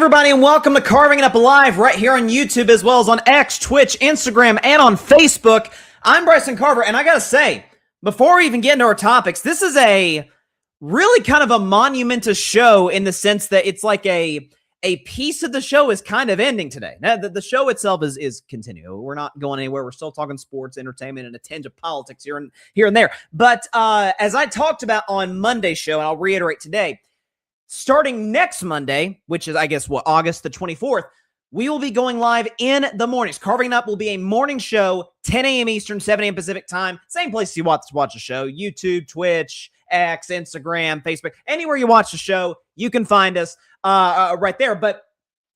everybody, and welcome to Carving It Up Live right here on YouTube, as well as on X, Twitch, Instagram, and on Facebook. I'm Bryson Carver, and I gotta say, before we even get into our topics, this is a really kind of a monumentous show in the sense that it's like a piece of the show is kind of ending today. Now, the show itself is continuing. We're not going anywhere. We're still talking sports, entertainment, and a tinge of politics here and there. But as I talked about on Monday's show, and I'll reiterate today, starting next Monday, which is, I guess, August the 24th, we will be going live in the mornings. Carving Up will be a morning show, 10 a.m. Eastern, 7 a.m. Pacific time. Same place you watch the show, YouTube, Twitch, X, Instagram, Facebook. Anywhere you watch the show, you can find us right there. But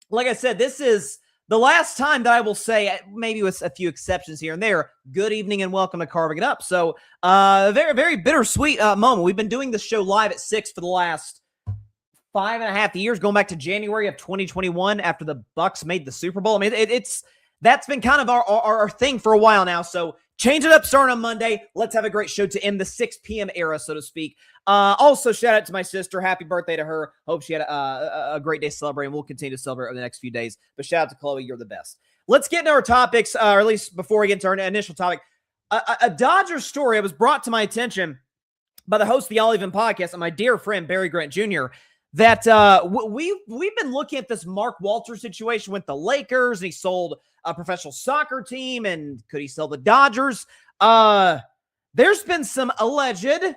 like I said, this is the last time that I will say, maybe with a few exceptions here and there, good evening and welcome to Carving It Up. So very, very bittersweet moment. We've been doing this show live at 6 for the last 5.5 years, going back to January of 2021 after the Bucs made the Super Bowl. I mean, that's been kind of our thing for a while now. So change it up starting on Monday. Let's have a great show to end the 6 p.m. era, so to speak. Also, shout out to my sister. Happy birthday to her. Hope she had a great day celebrating. We'll continue to celebrate over the next few days. But shout out to Chloe. You're the best. Let's get into our topics, or at least before we get into our initial topic. A Dodgers story was brought to my attention by the host of the All Even podcast and my dear friend, Barry Grant Jr., that we've been looking at this Mark Walters situation with the Lakers, and he sold a professional soccer team, and could he sell the Dodgers? There's been some alleged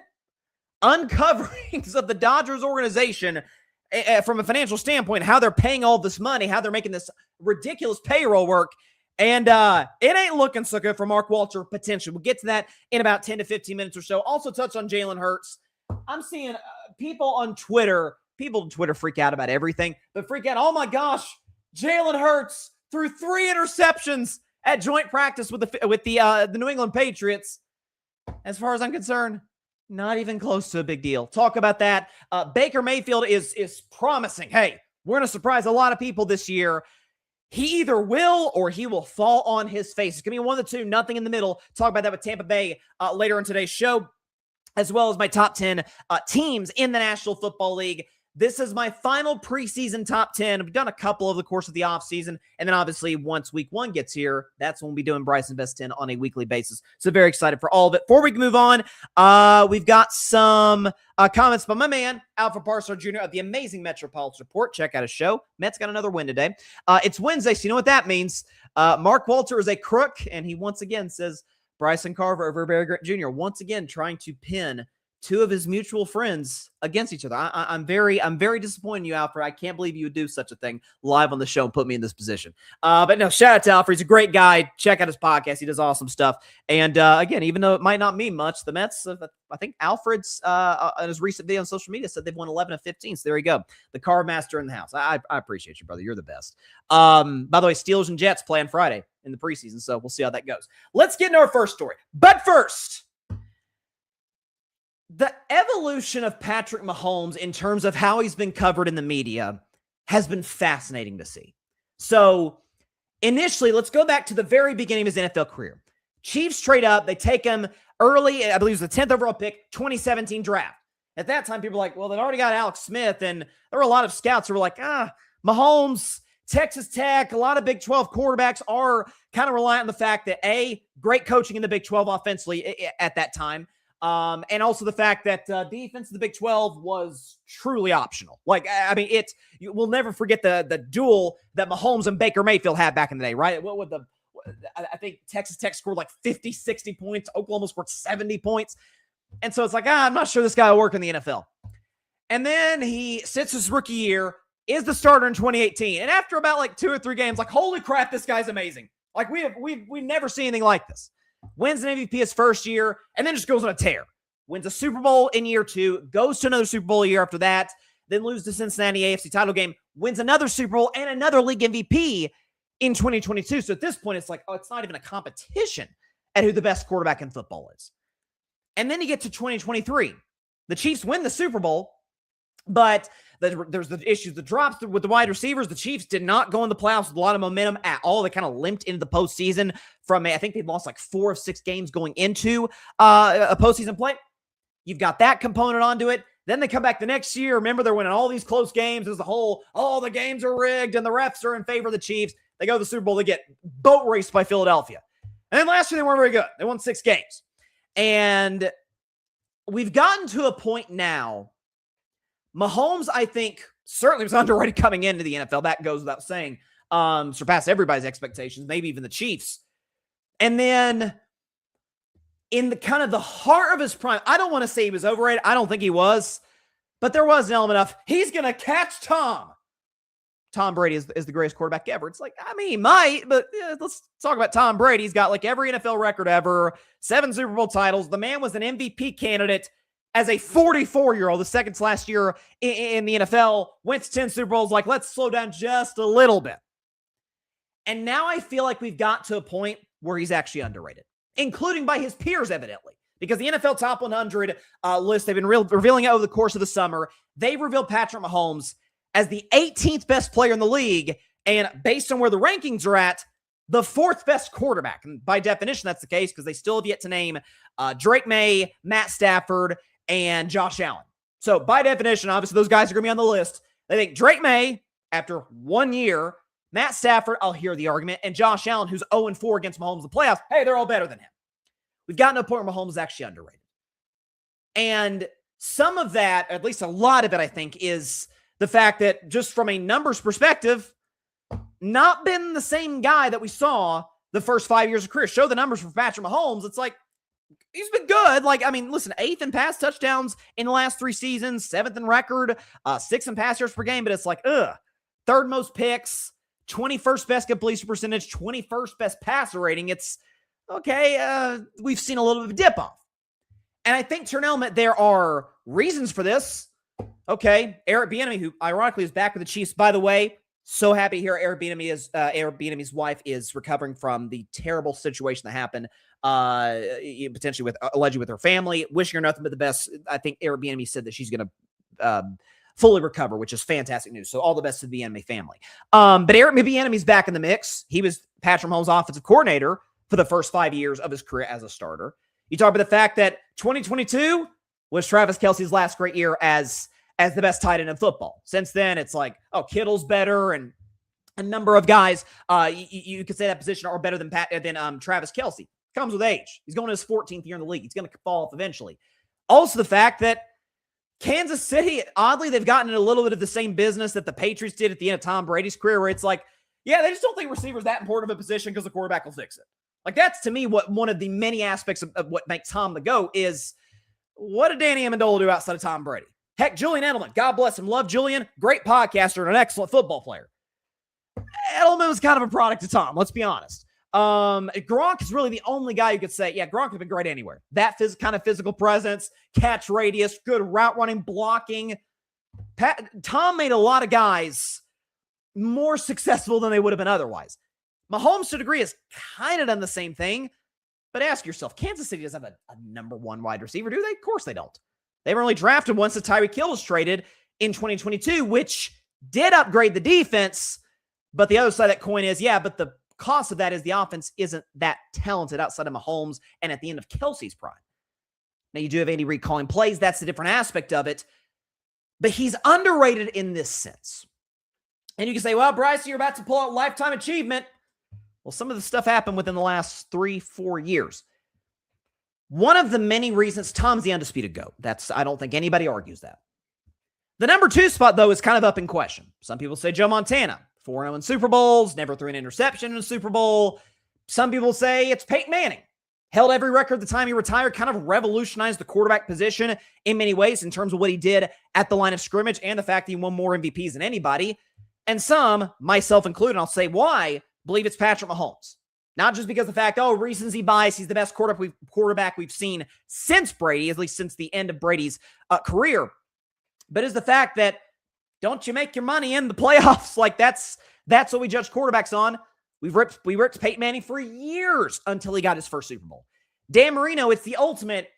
uncoverings of the Dodgers organization from a financial standpoint, how they're paying all this money, how they're making this ridiculous payroll work, and it ain't looking so good for Mark Walters potential. We'll get to that in about 10 to 15 minutes or so. Also touch on Jalen Hurts. I'm seeing people on Twitter freak out about everything, but freak out, oh my gosh, Jalen Hurts threw 3 interceptions at joint practice with the New England Patriots. As far as I'm concerned, not even close to a big deal. Talk about that. Baker Mayfield is promising, hey, we're going to surprise a lot of people this year. He either will or he will fall on his face. It's going to be one of the two, nothing in the middle. Talk about that with Tampa Bay later in today's show, as well as my top 10 teams in the National Football League. This is my final preseason top 10. We've done a couple over the course of the offseason. And then obviously once week 1 gets here, that's when we'll be doing Bryson Best 10 on a weekly basis. So very excited for all of it. Before we can move on, we've got some comments by my man, Alfred Parsar Jr. of the amazing Metropolitan Report. Check out his show. Mets got another win today. It's Wednesday, so you know what that means. Mark Walter is a crook, and he once again says Bryson Carver over Barry Grant Jr. once again trying to pin 2 of his mutual friends against each other. I'm very disappointed in you, Alfred. I can't believe you would do such a thing live on the show and put me in this position. But no, shout out to Alfred. He's a great guy. Check out his podcast. He does awesome stuff. And again, even though it might not mean much, the Mets, I think Alfred's in his recent video on social media said they've won 11 of 15. So there you go. The car master in the house. I appreciate you, brother. You're the best. By the way, Steelers and Jets play on Friday in the preseason. So we'll see how that goes. Let's get into our first story. But first, the evolution of Patrick Mahomes in terms of how he's been covered in the media has been fascinating to see. So initially, let's go back to the very beginning of his NFL career. Chiefs trade up. They take him early. I believe it was the 10th overall pick, 2017 draft. At that time, people were like, well, they've already got Alex Smith. And there were a lot of scouts who were like, Mahomes, Texas Tech, a lot of Big 12 quarterbacks are kind of reliant on the fact that, A, great coaching in the Big 12 offensively at that time. And also the fact that defense in the Big 12 was truly optional. Like, I mean, we'll never forget the duel that Mahomes and Baker Mayfield had back in the day, right? I think Texas Tech scored like 50, 60 points. Oklahoma scored 70 points. And so it's like, I'm not sure this guy will work in the NFL. And then he sits his rookie year, is the starter in 2018. And after about like 2 or 3 games, like, holy crap, this guy's amazing. Like, we've never seen anything like this. Wins an MVP his first year, and then just goes on a tear. Wins a Super Bowl in year 2, goes to another Super Bowl a year after that, then loses to Cincinnati AFC title game, wins another Super Bowl and another league MVP in 2022. So at this point, it's like, it's not even a competition at who the best quarterback in football is. And then you get to 2023. The Chiefs win the Super Bowl, but there's the issues, the drops with the wide receivers. The Chiefs did not go in the playoffs with a lot of momentum at all. They kind of limped into the postseason I think they lost like 4 of 6 games going into a postseason play. You've got that component onto it. Then they come back the next year. Remember, they're winning all these close games. There's the whole, the games are rigged and the refs are in favor of the Chiefs. They go to the Super Bowl. They get boat raced by Philadelphia. And then last year, they weren't very good. They won 6 games. And we've gotten to a point now. Mahomes, I think, certainly was underrated coming into the NFL. That goes without saying. Surpassed everybody's expectations, maybe even the Chiefs. And then in the kind of the heart of his prime, I don't want to say he was overrated. I don't think he was. But there was an element of, he's going to catch Tom. Tom Brady is the greatest quarterback ever. It's like, I mean, he might, but let's talk about Tom Brady. He's got like every NFL record ever, 7 Super Bowl titles. The man was an MVP candidate as a 44-year-old, the second to last year in the NFL, went to 10 Super Bowls. Like, let's slow down just a little bit. And now I feel like we've got to a point where he's actually underrated, including by his peers, evidently. Because the NFL Top 100 list, they've been revealing it over the course of the summer. They revealed Patrick Mahomes as the 18th best player in the league, and based on where the rankings are at, the 4th best quarterback. And by definition, that's the case because they still have yet to name Drake May, Matt Stafford, and Josh Allen. So by definition, obviously those guys are going to be on the list. They think Drake May, after 1 year, Matt Stafford, I'll hear the argument, and Josh Allen, who's 0-4 against Mahomes in the playoffs, hey, they're all better than him. We've gotten to a point where Mahomes is actually underrated. And some of that, at least a lot of it, I think, is the fact that just from a numbers perspective, not been the same guy that we saw the first 5 years of career. Show the numbers for Patrick Mahomes. It's like, he's been good. Like, I mean, listen, 8th in pass touchdowns in the last 3 seasons, 7th in record, 6th in pass yards per game, but it's like, 3rd most picks, 21st best completion percentage, 21st best passer rating. It's, okay, we've seen a little bit of a dip-off. And I think to an element, there are reasons for this. Okay, Eric Bieniemy, who ironically is back with the Chiefs. By the way, so happy to hear Eric Bieniemy's wife is recovering from the terrible situation that happened, potentially allegedly with her family. Wishing her nothing but the best. I think Eric Bieniemy said that she's going to fully recover, which is fantastic news. So all the best to the Bieniemy family. But Eric Bieniemy's back in the mix. He was Patrick Mahomes' offensive coordinator for the first 5 years of his career as a starter. You talk about the fact that 2022 was Travis Kelce's last great year as the best tight end in football. Since then, it's like, Kittle's better, and a number of guys you could say that position are better than Travis Kelce. Comes with age. He's going to his 14th year in the league. He's going to fall off eventually. Also, the fact that Kansas City, oddly, they've gotten in a little bit of the same business that the Patriots did at the end of Tom Brady's career, where it's like, yeah, they just don't think receiver's that important of a position because the quarterback will fix it. Like, that's, to me, what one of the many aspects of what makes Tom the GOAT is, what did Danny Amendola do outside of Tom Brady? Heck, Julian Edelman, God bless him, love Julian, great podcaster and an excellent football player. Edelman was kind of a product of Tom, let's be honest. Gronk is really the only guy you could say, yeah, Gronk could have been great anywhere. That kind of physical presence, catch radius, good route running, blocking. Tom made a lot of guys more successful than they would have been otherwise. Mahomes, to a degree, has kind of done the same thing. But ask yourself, Kansas City doesn't have a number 1 wide receiver, do they? Of course they don't. They were only drafted once the Tyreek Hill was traded in 2022, which did upgrade the defense. But the other side of that coin is, but the cost of that is the offense isn't that talented outside of Mahomes and at the end of Kelce's prime. Now, you do have Andy Reid calling plays. That's the different aspect of it. But he's underrated in this sense. And you can say, well, Bryson, you're about to pull out lifetime achievement. Well, some of the stuff happened within the last 3-4 years. One of the many reasons Tom's the undisputed GOAT. I don't think anybody argues that. The number 2 spot, though, is kind of up in question. Some people say Joe Montana, 4-0 in Super Bowls, never threw an interception in a Super Bowl. Some people say it's Peyton Manning. Held every record the time he retired, kind of revolutionized the quarterback position in many ways in terms of what he did at the line of scrimmage and the fact that he won more MVPs than anybody. And some, myself included, I'll say why, believe it's Patrick Mahomes. Not just because of the fact, recency bias, he's the best quarterback we've seen since Brady, at least since the end of Brady's career, but is the fact that don't you make your money in the playoffs? Like, that's what we judge quarterbacks on. We ripped Peyton Manning for years until he got his first Super Bowl. Dan Marino, it's the ultimate.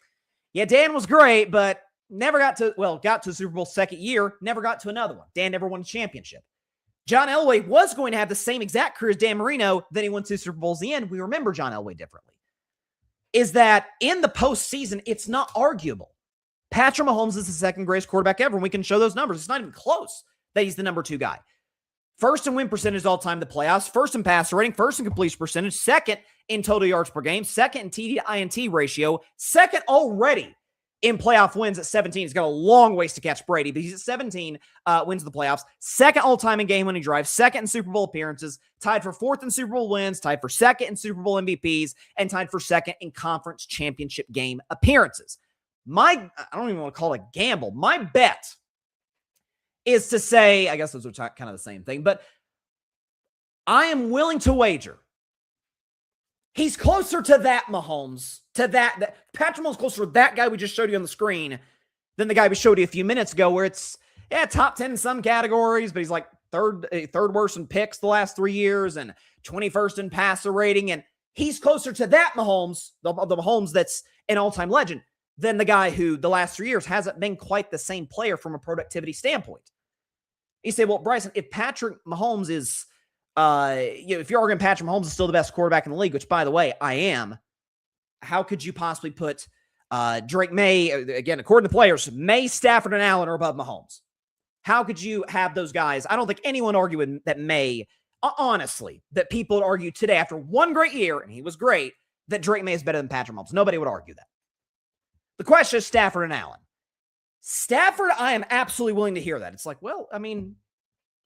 Yeah, Dan was great, but never got to the Super Bowl second year, never got to another one. Dan never won a championship. John Elway was going to have the same exact career as Dan Marino, then he won 2 Super Bowls. The end, we remember John Elway differently. Is that in the postseason, it's not arguable. Patrick Mahomes is the second greatest quarterback ever, and we can show those numbers. It's not even close that he's the number 2 guy. First in win percentage all time in the playoffs, first in passer rating, first in completion percentage, second in total yards per game, second in TD to INT ratio, second already in playoff wins at 17. He's got a long ways to catch Brady, but he's at 17 wins of the playoffs, second all-time in game-winning drives, second in Super Bowl appearances, tied for 4th in Super Bowl wins, tied for 2nd in Super Bowl MVPs, and tied for 2nd in conference championship game appearances. I don't even want to call it a gamble. My bet is to say, I guess those are kind of the same thing, but I am willing to wager he's closer to that Mahomes, that Patrick Mahomes closer to that guy we just showed you on the screen than the guy we showed you a few minutes ago, where it's, top 10 in some categories, but he's like third worst in picks the last 3 years and 21st in passer rating. And he's closer to that Mahomes, the Mahomes that's an all-time legend, than the guy who the last 3 years hasn't been quite the same player from a productivity standpoint. You say, well, Bryson, if Patrick Mahomes is, if you're arguing Patrick Mahomes is still the best quarterback in the league, which, by the way, I am, how could you possibly put Drake May, again, according to players, May, Stafford, and Allen are above Mahomes? How could you have those guys? I don't think anyone argued that May, honestly, that people would argue today after one great year, and he was great, that Drake May is better than Patrick Mahomes. Nobody would argue that. The question is Stafford and Allen. Stafford, I am absolutely willing to hear that. It's like, well, I mean,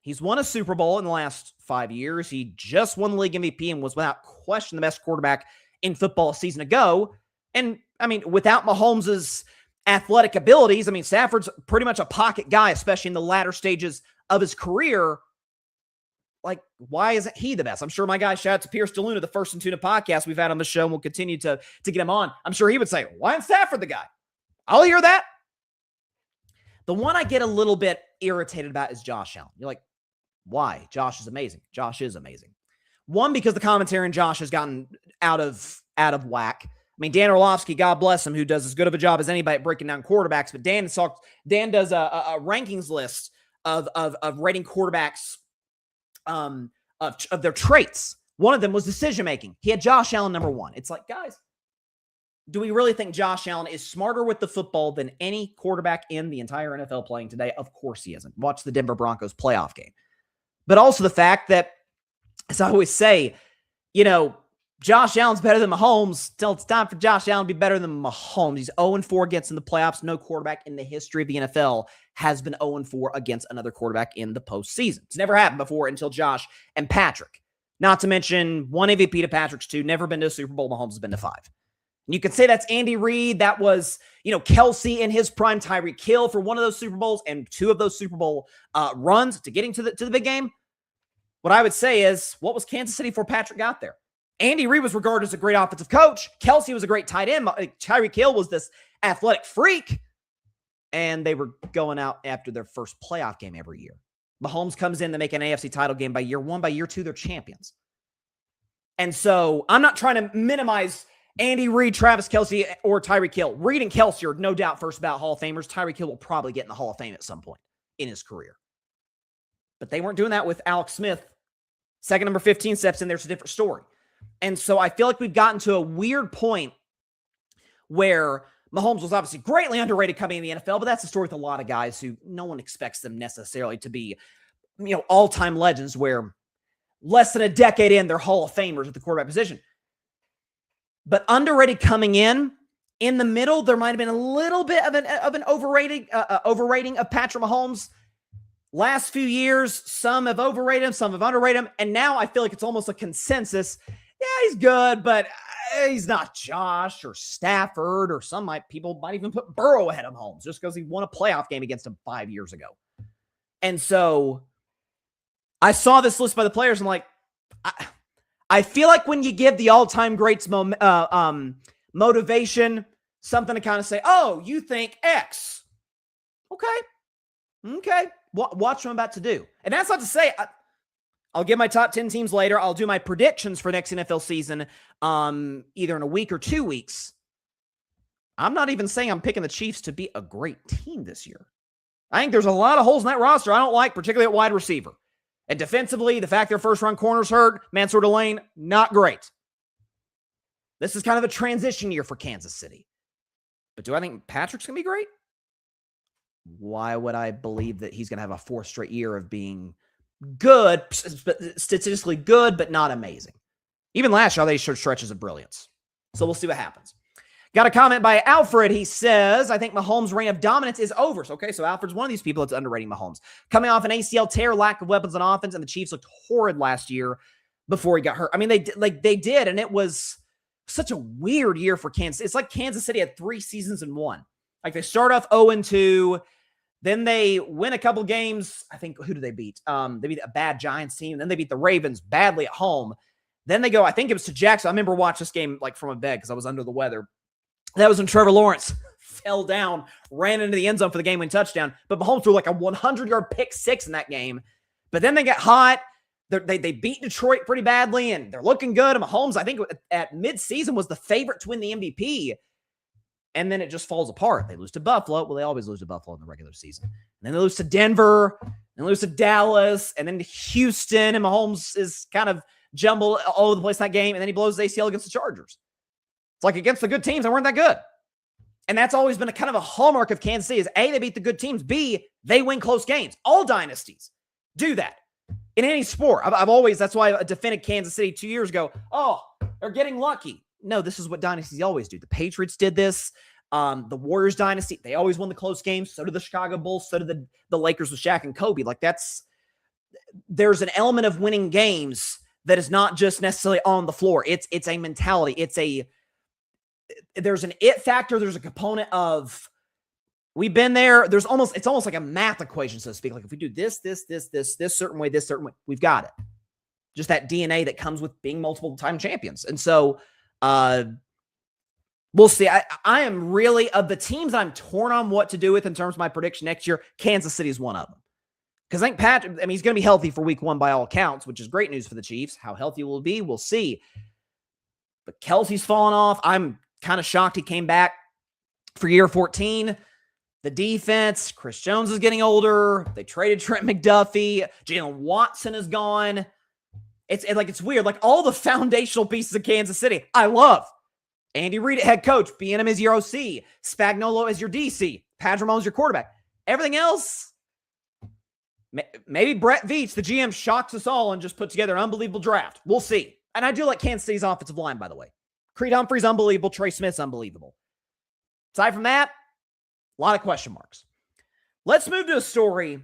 he's won a Super Bowl in the last 5 years. He just won the league MVP and was without question the best quarterback in football a season ago. And, I mean, without Mahomes' athletic abilities, I mean, Stafford's pretty much a pocket guy, especially in the latter stages of his career. Like, why isn't he the best? I'm sure my guy, shout out to Pierce DeLuna, the First and Tuna podcast we've had on the show, and we'll continue to get him on. I'm sure he would say, why isn't Stafford the guy? I'll hear that. The one I get a little bit irritated about is Josh Allen. You're like, why? Josh is amazing. Josh is amazing. One, because the commentary on Josh has gotten out of whack. I mean, Dan Orlovsky, God bless him, who does as good of a job as anybody at breaking down quarterbacks, but Dan does a rankings list of rating quarterbacks of their traits. One of them was decision-making. He had Josh Allen number 1. It's like, guys, do we really think Josh Allen is smarter with the football than any quarterback in the entire NFL playing today? Of course he isn't. Watch the Denver Broncos playoff game. But also the fact that, as I always say, Josh Allen's better than Mahomes till it's time for Josh Allen to be better than Mahomes. He's 0-4 against in the playoffs. No quarterback in the history of the NFL has been 0-4 against another quarterback in the postseason. It's never happened before until Josh and Patrick. Not to mention 1 MVP to Patrick's 2, never been to a Super Bowl. Mahomes has been to 5. And you could say that's Andy Reid. That was, Kelsey in his prime, Tyreek Hill for one of those Super Bowls and 2 of those Super Bowl runs to getting to the big game. What I would say is, what was Kansas City before Patrick got there? Andy Reid was regarded as a great offensive coach. Kelsey was a great tight end. Tyreek Hill was this athletic freak. And they were going out after their first playoff game every year. Mahomes comes in to make an AFC title game by year 1. By year 2, they're champions. And so I'm not trying to minimize Andy Reid, Travis Kelsey, or Tyreek Hill. Reid and Kelsey are no doubt first ballot Hall of Famers. Tyreek Hill will probably get in the Hall of Fame at some point in his career. But they weren't doing that with Alex Smith. Second number 15 steps in there. It's a different story. And so I feel like we've gotten to a weird point where Mahomes was obviously greatly underrated coming in the NFL, but that's the story with a lot of guys who no one expects them necessarily to be, all-time legends where less than a decade in, they're Hall of Famers at the quarterback position. But underrated coming in the middle, there might have been a little bit of an overrating of Patrick Mahomes. Last few years, some have overrated him, some have underrated him, and now I feel like it's almost a consensus. Yeah, he's good, but he's not Josh or Stafford, or people might even put Burrow ahead of Mahomes just because he won a playoff game against him 5 years ago. And so I saw this list by the players. I'm like, I feel like when you give the all-time greats motivation, something to kind of say, oh, you think X. Okay. Watch what I'm about to do. And that's not to say I'll give my top 10 teams later. I'll do my predictions for next NFL season either in a week or 2 weeks. I'm not even saying I'm picking the Chiefs to be a great team this year. I think there's a lot of holes in that roster I don't like, particularly at wide receiver. And defensively, the fact their first-round corners hurt, Mansour Delane, not great. This is kind of a transition year for Kansas City. But do I think Patrick's going to be great? why would I believe that he's going to have a fourth straight year of being good, statistically good, but not amazing? Even last year, they showed stretches of brilliance. So we'll see what happens. Got a comment by Alfred. He says, I think Mahomes' reign of dominance is over. So Alfred's one of these people that's underrating Mahomes. Coming off an ACL tear, lack of weapons on offense, and the Chiefs looked horrid last year before he got hurt. I mean, they did, and it was such a weird year for Kansas. It's like Kansas City had 3 seasons in one. Like, they start off 0-2, then they win a couple games. I think, who do they beat? They beat a bad Giants team. Then they beat the Ravens badly at home. Then they go, I think it was to Jackson. I remember watching this game like from a bed because I was under the weather. That was when Trevor Lawrence fell down, ran into the end zone for the game-winning touchdoand. But Mahomes threw like a 100-yard pick six in that game. But then they got hot. They beat Detroit pretty badly, and they're looking good. And Mahomes, I think, at midseason was the favorite to win the MVP. And then it just falls apart. They lose to Buffalo. Well, they always lose to Buffalo in the regular season. And then they lose to Denver, and lose to Dallas, and then to Houston. And Mahomes is kind of jumbled all over the place in that game. And then he blows his ACL against the Chargers. It's like against the good teams, they weren't that good. And that's always been a kind of a hallmark of Kansas City is A, they beat the good teams. B, they win close games. All dynasties do that in any sport. I've always, that's why I defended Kansas City 2 years ago. Oh, they're getting lucky. No, this is what dynasties always do. The Patriots did this. The Warriors dynasty, they always won the close games. So did the Chicago Bulls. So did the Lakers with Shaq and Kobe. Like there's an element of winning games that is not just necessarily on the floor. It's a mentality. There's an it factor. There's a component of we've been there. It's almost like a math equation, so to speak. Like if we do this certain way, we've got it. Just that DNA that comes with being multiple time champions. And so we'll see. I am really, of the teams I'm torn on what to do with in terms of my prediction next year, Kansas City is one of them. Because I think Patrick, he's going to be healthy for week 1 by all accounts, which is great news for the Chiefs. How healthy will he be? We'll see. But Kelsey's fallen off. I'm kind of shocked he came back for year 14. The defense, Chris Jones is getting older. They traded Trent McDuffie. Jalen Watson is gone. It's weird. Like all the foundational pieces of Kansas City, I love. Andy Reid, head coach. Bieniemy as your OC. Spagnuolo as your DC. Patrick Mahomes your quarterback. Everything else, maybe Brett Veach, the GM, shocks us all and just put together an unbelievable draft. We'll see. And I do like Kansas City's offensive line, by the way. Creed Humphrey's unbelievable. Trey Smith's unbelievable. Aside from that, a lot of question marks. Let's move to a story,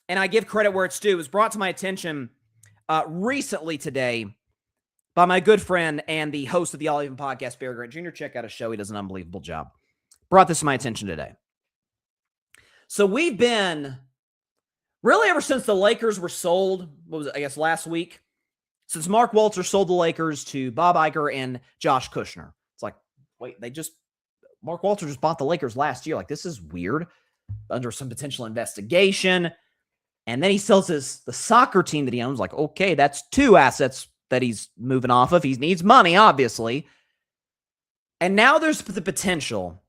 and I give credit where it's due. It was brought to my attention recently today by my good friend and the host of the All Even podcast, Barry Grant Jr. Check out his show. He does an unbelievable job. Brought this to my attention today. So we've been, really ever since the Lakers were sold, last week, since Mark Walter sold the Lakers to Bob Iger and Josh Kushner. It's like, wait, Mark Walter just bought the Lakers last year. Like, this is weird. Under some potential investigation. And then he sells the soccer team that he owns. Like, okay, that's 2 assets that he's moving off of. He needs money, obviously. And now there's the potential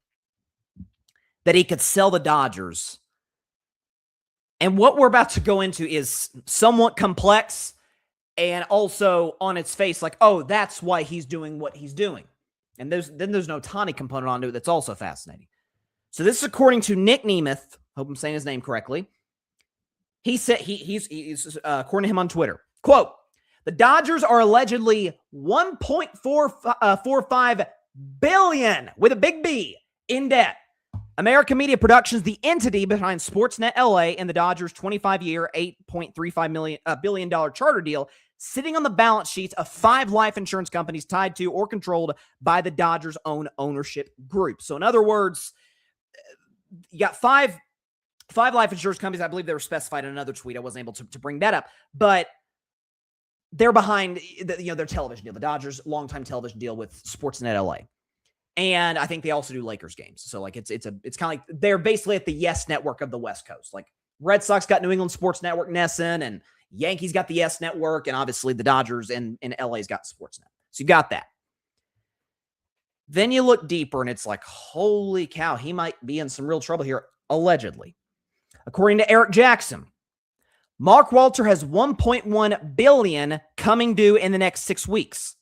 that he could sell the Dodgers. And what we're about to go into is somewhat complex and also on its face, like, oh, that's why he's doing what he's doing. And there's no Tani component onto it that's also fascinating. So this is according to Nick Nemeth. Hope I'm saying his name correctly. He said he's according to him on Twitter. Quote, the Dodgers are allegedly $1.45 billion with a big B in debt. American Media Productions, the entity behind Sportsnet LA and the Dodgers' 25-year, $8.35 billion charter deal, sitting on the balance sheets of 5 life insurance companies tied to or controlled by the Dodgers' own ownership group. So in other words, you got 5 life insurance companies. I believe they were specified in another tweet. I wasn't able to bring that up, but they're behind their television deal. The Dodgers' longtime television deal with Sportsnet LA. And I think they also do Lakers games. So like it's kind of like they're basically at the Yes Network of the West Coast. Like Red Sox got New England Sports Network, NESN, and Yankees got the Yes Network, and obviously the Dodgers in LA's got Sportsnet. So you got that. Then you look deeper and it's like, holy cow, he might be in some real trouble here, allegedly. According to Eric Jackson, Mark Walter has $1.1 billion coming due in the next 6 weeks.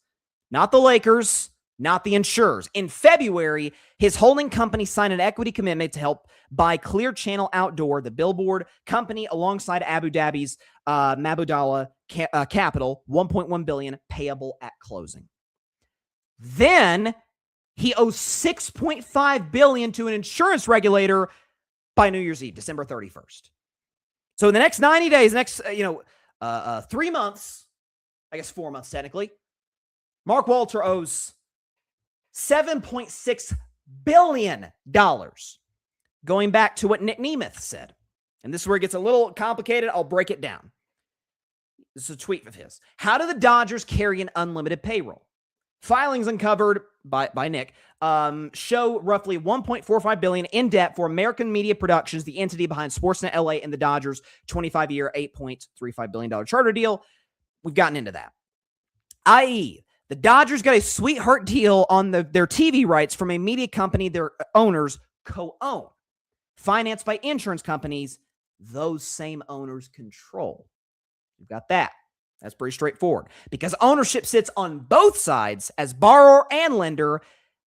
Not the Lakers, not the insurers. In February, his holding company signed an equity commitment to help buy Clear Channel Outdoor, the billboard company, alongside Abu Dhabi's Mabudala Capital, $1.1 billion payable at closing. Then he owes $6.5 billion to an insurance regulator by New Year's Eve, December 31st. So in the next 90 days, 3 months, I guess 4 months technically, Mark Walter owes $7.6 billion. Going back to what Nick Nemeth said. And this is where it gets a little complicated. I'll break it down. This is a tweet of his. How do the Dodgers carry an unlimited payroll? Filings uncovered by Nick show roughly $1.45 billion in debt for American Media Productions, the entity behind Sportsnet LA and the Dodgers' 25-year, $8.35 billion charter deal. We've gotten into that. I.e., the Dodgers got a sweetheart deal on their TV rights from a media company their owners co-own, financed by insurance companies those same owners control. You've got that. That's pretty straightforward. Because ownership sits on both sides as borrower and lender,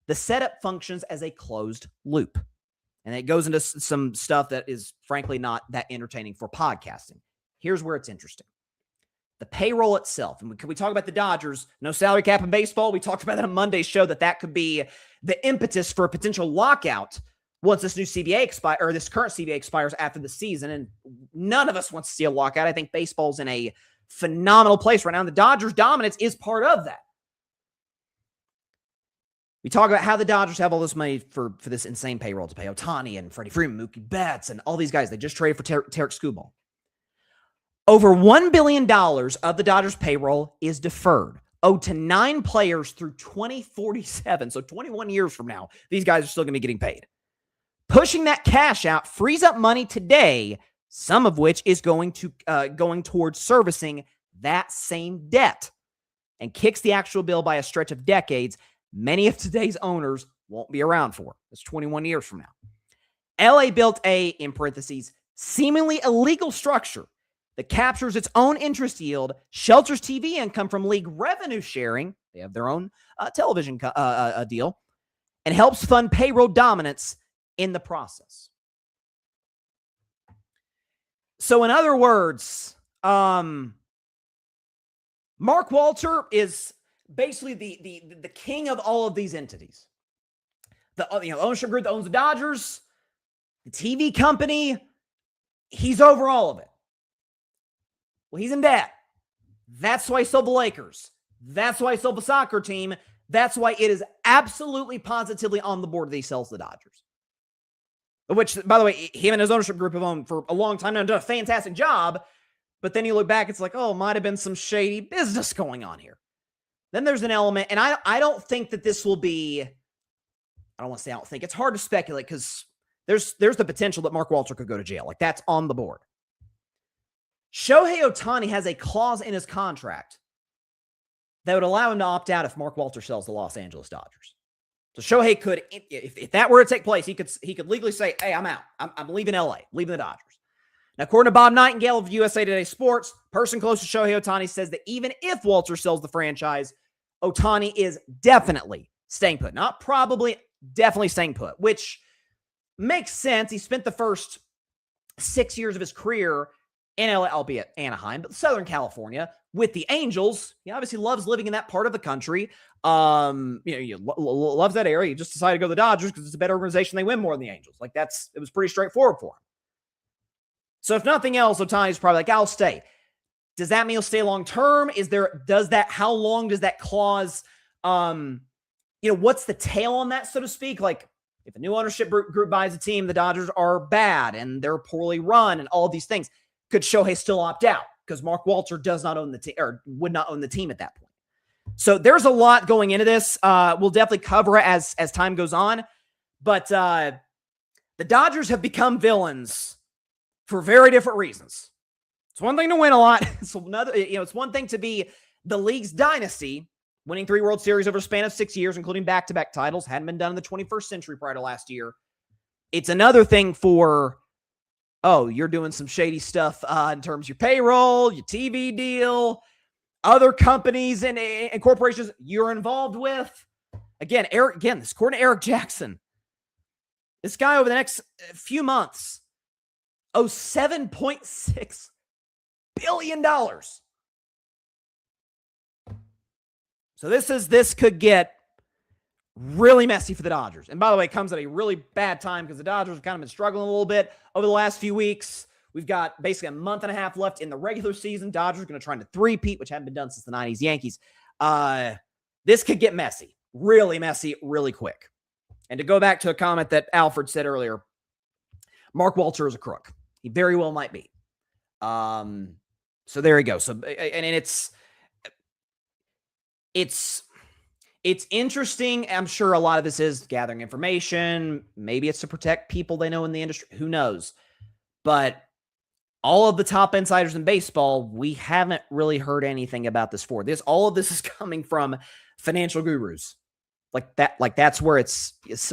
the setup functions as a closed loop. And it goes into some stuff that is frankly not that entertaining for podcasting. Here's where it's interesting. The payroll itself, and can we talk about the Dodgers? No salary cap in baseball. We talked about that on Monday's show, that could be the impetus for a potential lockout once this new CBA this current CBA expires after the season. And none of us wants to see a lockout. I think baseball's in a phenomenal place right now. And the Dodgers' dominance is part of that. We talk about how the Dodgers have all this money for this insane payroll to pay Ohtani and Freddie Freeman, Mookie Betts, and all these guys. They just traded for Tarek Skubal. Over $1 billion of the Dodgers' payroll is deferred, owed to 9 players through 2047. So 21 years from now, these guys are still going to be getting paid. Pushing that cash out frees up money today, some of which is going towards servicing that same debt, and kicks the actual bill by a stretch of decades many of today's owners won't be around for. That's 21 years from now. LA built a, in parentheses, seemingly illegal structure that captures its own interest yield, shelters TV income from league revenue sharing. They have their own television deal, and helps fund payroll dominance in the process. So in other words, Mark Walter is basically the king of all of these entities. The ownership group that owns the Dodgers, the TV company, he's over all of it. Well, he's in debt. That's why he sold the Lakers. That's why he sold the soccer team. That's why it is absolutely positively on the board that he sells the Dodgers. Which, by the way, him and his ownership group have owned for a long time now and done a fantastic job. But then you look back, it's like, oh, might have been some shady business going on here. Then there's an element, and I don't think that this will be, I don't want to say I don't think. It's hard to speculate because there's the potential that Mark Walter could go to jail. Like, that's on the board. Shohei Ohtani has a clause in his contract that would allow him to opt out if Mark Walter sells the Los Angeles Dodgers. So Shohei could, if that were to take place, he could legally say, hey, I'm out. I'm leaving LA, leaving the Dodgers. Now, according to Bob Nightingale of USA Today Sports, person close to Shohei Ohtani says that even if Walter sells the franchise, Ohtani is definitely staying put. Not probably, definitely staying put, which makes sense. He spent the first 6 years of his career in LA, albeit Anaheim, but Southern California with the Angels. He obviously loves living in that part of the country. Loves that area. He just decided to go to the Dodgers because it's a better organization. They win more than the Angels. It was pretty straightforward for him. So if nothing else, Ohtani's probably like, I'll stay. Does that mean he'll stay long term? How long does that clause, what's the tail on that, so to speak? Like, if a new ownership group buys a team, the Dodgers are bad and they're poorly run and all of these things, could Shohei still opt out? Because Mark Walter does not own the team, or would not own the team at that point. So there's a lot going into this. We'll definitely cover it as time goes on. But the Dodgers have become villains for very different reasons. It's one thing to win a lot. It's one thing to be the league's dynasty, winning 3 World Series over a span of 6 years, including back-to-back titles. Hadn't been done in the 21st century prior to last year. It's another thing for, you're doing some shady stuff in terms of your payroll, your TV deal, other companies and corporations you're involved with. Again, this according to Eric Jackson, this guy over the next few months owes $7.6 billion. So this could get really messy for the Dodgers. And by the way, it comes at a really bad time because the Dodgers have kind of been struggling a little bit over the last few weeks. We've got basically a month and a half left in the regular season. Dodgers are going to try to three-peat, which hadn't been done since the 90s Yankees. This could get messy, really quick. And to go back to a comment that Alfred said earlier, Mark Walter is a crook. He very well might be. So there you go. So, and it's interesting. I'm sure a lot of this is gathering information. Maybe it's to protect people they know in the industry. Who knows? But all of the top insiders in baseball, we haven't really heard anything about this for. All of this is coming from financial gurus. Like that's where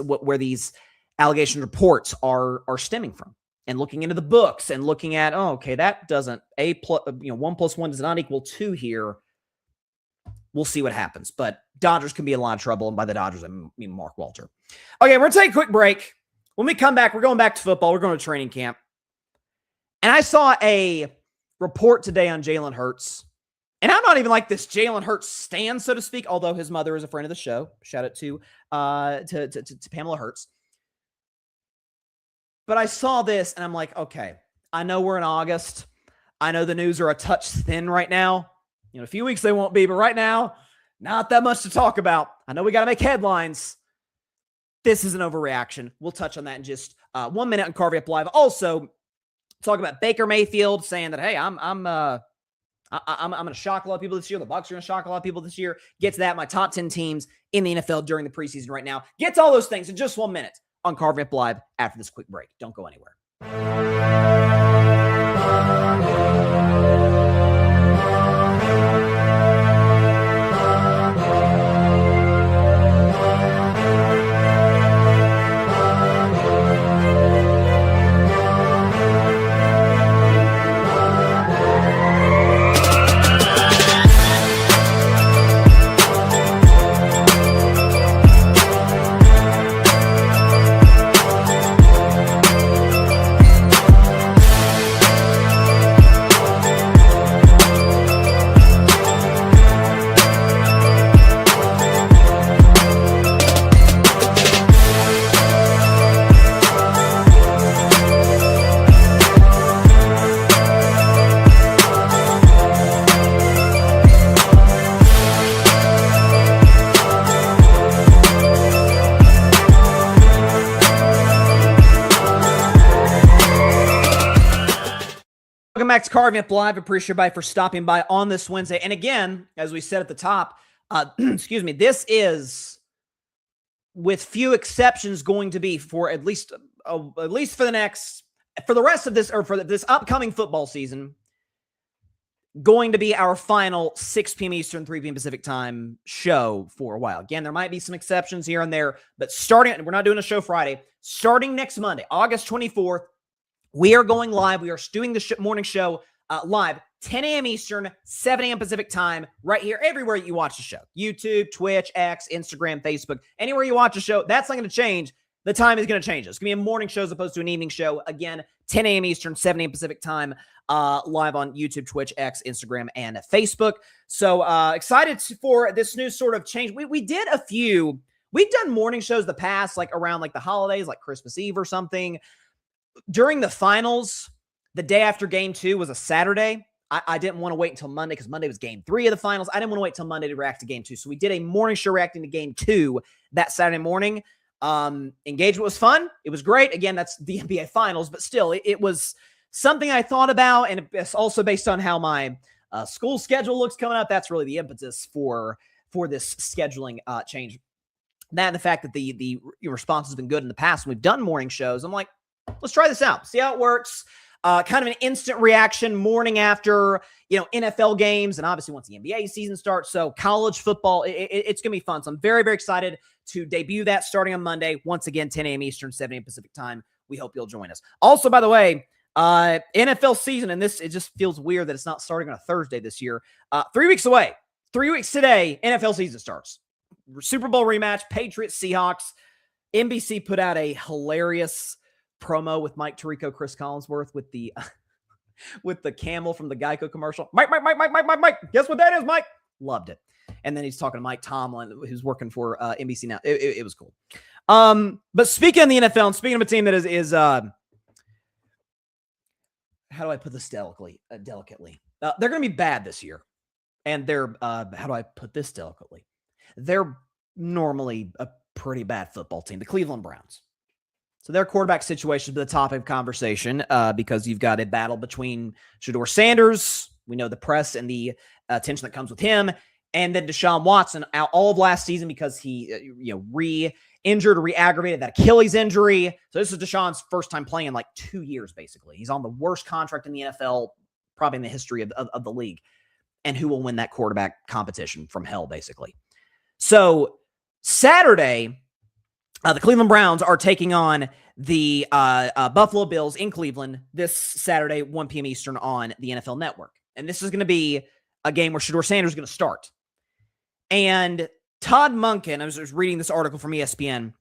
where these allegation reports are stemming from. And looking into the books and looking at, that doesn't 1 + 1 does not equal 2 here. We'll see what happens. But Dodgers can be in a lot of trouble. And by the Dodgers, I mean Mark Walter. Okay, we're going to take a quick break. When we come back, we're going back to football. We're going to training camp. And I saw a report today on Jalen Hurts. And I'm not even like this Jalen Hurts stan, so to speak, although his mother is a friend of the show. Shout out to Pamela Hurts. But I saw this, and I'm like, okay, I know we're in August. I know the news are a touch thin right now. In a few weeks they won't be, but right now, not that much to talk about. I know we got to make headlines. This is an overreaction. We'll touch on that in just 1 minute on Carvey Up Live. Also, talk about Baker Mayfield saying that, hey, I'm going to shock a lot of people this year. The Bucs are going to shock a lot of people this year. Get to that. My top 10 teams in the NFL during the preseason right now. Get to all those things in just 1 minute on Carvey Up Live after this quick break. Don't go anywhere. Welcome back to Carving Up Live. Appreciate everybody for stopping by on this Wednesday. And again, as we said at the top, excuse me, this is, with few exceptions, going to be for at least for the rest of this, or for this upcoming football season, going to be our final 6 p.m. Eastern, 3 p.m. Pacific time show for a while. Again, there might be some exceptions here and there, but we're not doing a show Friday. Starting next Monday, August 24th, we are going live. We are doing the morning show live, 10 a.m. Eastern, 7 a.m. Pacific time, right here, everywhere you watch the show. YouTube, Twitch, X, Instagram, Facebook, anywhere you watch the show. That's not going to change. The time is going to change. It's going to be a morning show as opposed to an evening show. Again, 10 a.m. Eastern, 7 a.m. Pacific time, live on YouTube, Twitch, X, Instagram, and Facebook. So excited for this new sort of change. We've done morning shows the past, like around like the holidays, like Christmas Eve or something. During the finals, the day after game 2 was a Saturday. I didn't want to wait until Monday because Monday was game 3 of the finals. I didn't want to wait till Monday to react to game 2. So we did a morning show reacting to game 2 that Saturday morning. Engagement was fun. It was great. Again, that's the NBA finals, but still, it was something I thought about. And it's also based on how my school schedule looks coming up. That's really the impetus for this scheduling change. That and the fact that the response has been good in the past when we've done morning shows. I'm like, let's try this out. See how it works. Kind of an instant reaction morning after, NFL games. And obviously once the NBA season starts. So college football, it's going to be fun. So I'm very, very excited to debut that starting on Monday. Once again, 10 a.m. Eastern, 7 a.m. Pacific time. We hope you'll join us. Also, by the way, NFL season, and it just feels weird that it's not starting on a Thursday this year. 3 weeks away. 3 weeks today, NFL season starts. Super Bowl rematch, Patriots, Seahawks. NBC put out a hilarious promo with Mike Tirico, Chris Collinsworth with the with the camel from the Geico commercial. Mike. Guess what that is, Mike? Loved it. And then he's talking to Mike Tomlin, who's working for NBC now. It was cool. But speaking of the NFL, and speaking of a team that is how do I put this delicately? They're going to be bad this year. And they're, how do I put this delicately? They're normally a pretty bad football team, the Cleveland Browns. So their quarterback situation is the topic of conversation because you've got a battle between Shedeur Sanders. We know the press and the attention that comes with him. And then Deshaun Watson out all of last season because he, re-injured or re-aggravated that Achilles injury. So this is Deshaun's first time playing in like 2 years, basically. He's on the worst contract in the NFL, probably in the history of the league. And who will win that quarterback competition from hell, basically. So Saturday, the Cleveland Browns are taking on the Buffalo Bills in Cleveland this Saturday, 1 p.m. Eastern on the NFL Network. And this is going to be a game where Shedeur Sanders is going to start. And Todd Monken, I was reading this article from ESPN.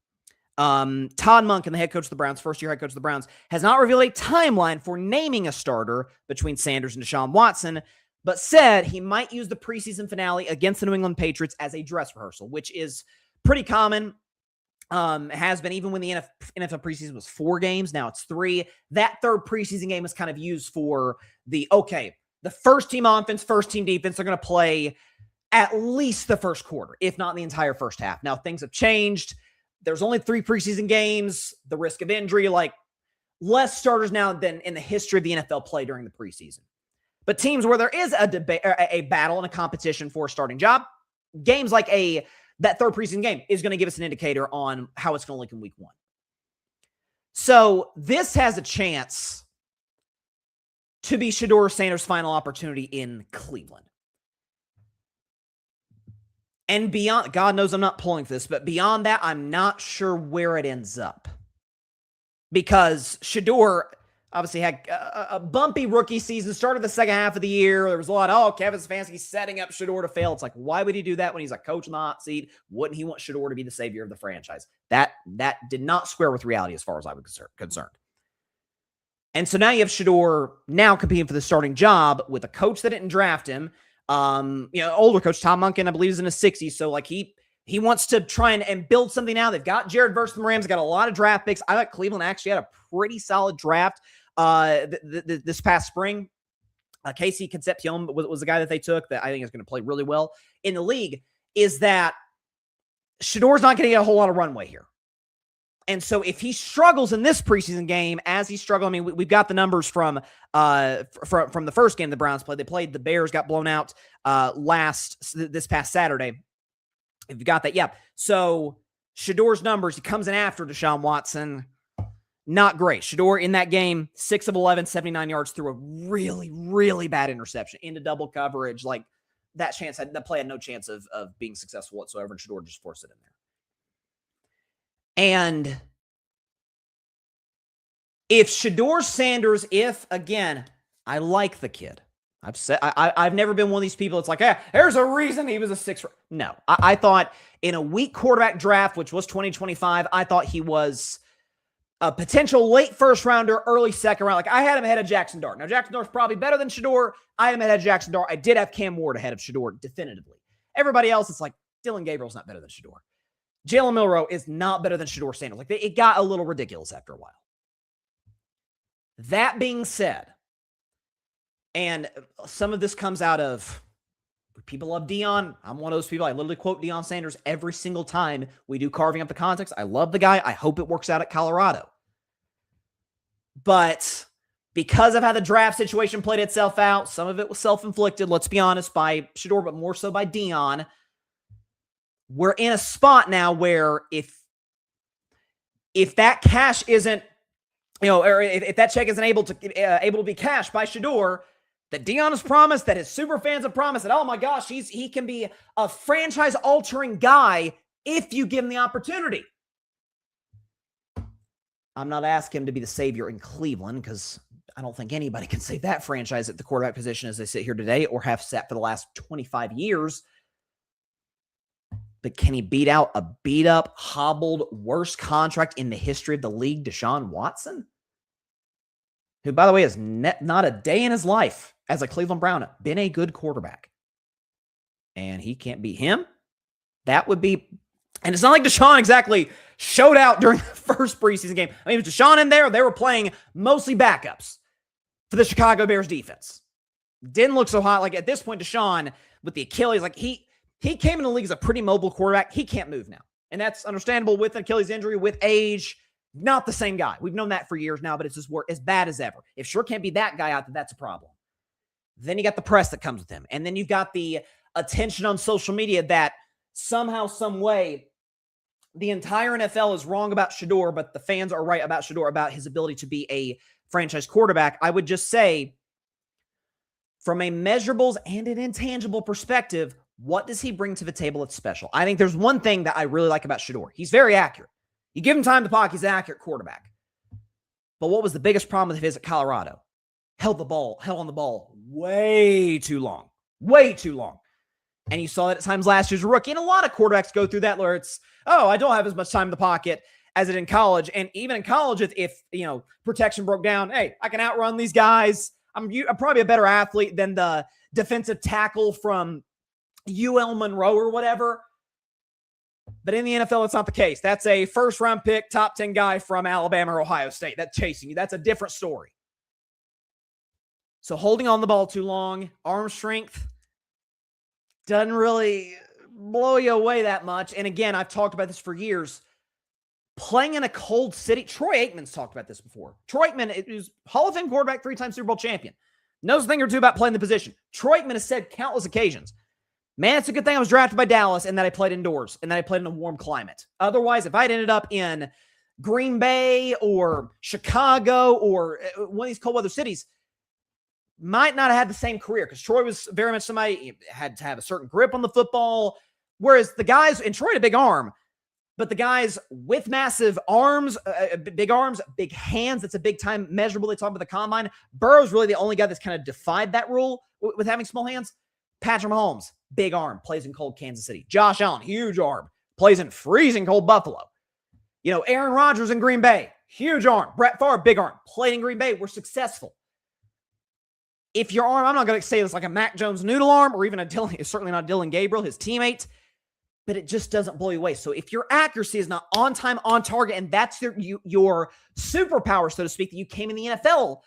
Todd Monken, the head coach of the Browns, first-year head coach of the Browns, has not revealed a timeline for naming a starter between Sanders and Deshaun Watson, but said he might use the preseason finale against the New England Patriots as a dress rehearsal, which is pretty common. Has been even when the NFL preseason was 4 games. Now it's 3. That third preseason game is kind of used for the first team offense, first team defense. They're going to play at least the first quarter, if not the entire first half. Now things have changed. There's only 3 preseason games. The risk of injury, like less starters now than in the history of the NFL play during the preseason. But teams where there is a debate, a battle and a competition for a starting job, games like that third preseason game is going to give us an indicator on how it's going to look in week 1. So this has a chance to be Shedeur Sanders' final opportunity in Cleveland. And beyond, God knows I'm not pulling for this, but beyond that, I'm not sure where it ends up. Because Shedeur obviously had a bumpy rookie season, started the second half of the year. There was a lot of, Kevin Stefanski's setting up Shedeur to fail. It's like, why would he do that when he's a coach in the hot seat? Wouldn't he want Shedeur to be the savior of the franchise? That did not square with reality as far as I was concerned. And so now you have Shedeur now competing for the starting job with a coach that didn't draft him. Older coach, Tom Monken, I believe is in his 60s. So like he wants to try and build something now. They've got Jared Verse from the Rams, got a lot of draft picks. I thought Cleveland actually had a pretty solid draft this past spring. Casey Concepcion was the guy that they took that I think is going to play really well in the league. Is that Shedeur's not going to get a whole lot of runway here. And so if he struggles in this preseason game, as he struggled, I mean, we've got the numbers from the first game the Browns played. They played the Bears, got blown out this past Saturday. If you got that, yeah. So Shedeur's numbers, he comes in after Deshaun Watson. Not great. Shedeur in that game, 6 of 11, 79 yards, threw a really, really bad interception into double coverage. Like that play had no chance of being successful whatsoever, and Shedeur just forced it in there. And if Shedeur Sanders, again, I like the kid. I've never been one of these people. It's like, there's a reason he was a 6. No, I thought in a weak quarterback draft, which was 2025, I thought he was a potential late first rounder, early second round. Like I had him ahead of Jackson Dart. Now Jackson Dart's probably better than Shedeur. I had him ahead of Jackson Dart. I did have Cam Ward ahead of Shedeur definitively. Everybody else, it's like Dylan Gabriel's not better than Shedeur. Jalen Milroe is not better than Shedeur Sanders. Like it got a little ridiculous after a while. That being said, and some of this comes out of people love Deion. I'm one of those people. I literally quote Deion Sanders every single time we do Carving Up the Context. I love the guy. I hope it works out at Colorado. But because of how the draft situation played itself out, some of it was self-inflicted, let's be honest, by Shedeur, but more so by Deion. We're in a spot now where if that cash isn't, or if that check isn't able to be cashed by Shedeur, that Deion has promised, that his super fans have promised that, oh my gosh, he can be a franchise-altering guy if you give him the opportunity. I'm not asking him to be the savior in Cleveland because I don't think anybody can save that franchise at the quarterback position as they sit here today or have sat for the last 25 years. But can he beat out a beat-up, hobbled, worst contract in the history of the league, Deshaun Watson? Who, by the way, has not a day in his life as a Cleveland Brown been a good quarterback. And he can't beat him? That would be... And it's not like Deshaun exactly showed out during the first preseason game. I mean, with Deshaun in there, they were playing mostly backups for the Chicago Bears defense. Didn't look so hot. Like, at this point, Deshaun, with the Achilles, like, he came in the league as a pretty mobile quarterback. He can't move now. And that's understandable with an Achilles injury, with age. Not the same guy. We've known that for years now, but it's just as bad as ever. If sure can't be that guy out there, that's a problem. Then you got the press that comes with him. And then you've got the attention on social media that somehow, some way, the entire NFL is wrong about Shedeur, but the fans are right about Shedeur, about his ability to be a franchise quarterback. I would just say, from a measurables and an intangible perspective, what does he bring to the table that's special? I think there's one thing that I really like about Shedeur. He's very accurate. You give him time to pocket, he's an accurate quarterback. But what was the biggest problem with his at Colorado? Held on the ball way too long. Way too long. And you saw that at times last year as a rookie. And a lot of quarterbacks go through that where it's, I don't have as much time in the pocket as it in college. And even in college, if protection broke down, hey, I can outrun these guys. I'm probably a better athlete than the defensive tackle from UL Monroe or whatever. But in the NFL, it's not the case. That's a first-round pick, top 10 guy from Alabama or Ohio State. That's chasing you. That's a different story. So holding on the ball too long, arm strength, doesn't really blow you away that much. And again, I've talked about this for years. Playing in a cold city, Troy Aikman's talked about this before. Troy Aikman is Hall of Fame quarterback, 3-time Super Bowl champion. Knows a thing or two about playing the position. Troy Aikman has said countless occasions, man, it's a good thing I was drafted by Dallas and that I played indoors and that I played in a warm climate. Otherwise, if I'd ended up in Green Bay or Chicago or one of these cold weather cities, might not have had the same career, because Troy was very much somebody had to have a certain grip on the football. Whereas the guys, and Troy had a big arm, but the guys with massive arms, big hands, that's a big time measurable. They talk about the combine. Burrow's really the only guy that's kind of defied that rule with having small hands. Patrick Mahomes, big arm, plays in cold Kansas City. Josh Allen, huge arm, plays in freezing cold Buffalo. Aaron Rodgers in Green Bay, huge arm. Brett Favre, big arm, played in Green Bay, were successful. If your arm, I'm not going to say it's like a Mac Jones noodle arm or even it's certainly not Dylan Gabriel, his teammate, but it just doesn't blow you away. So if your accuracy is not on time, on target, and that's your superpower, so to speak, that you came in the NFL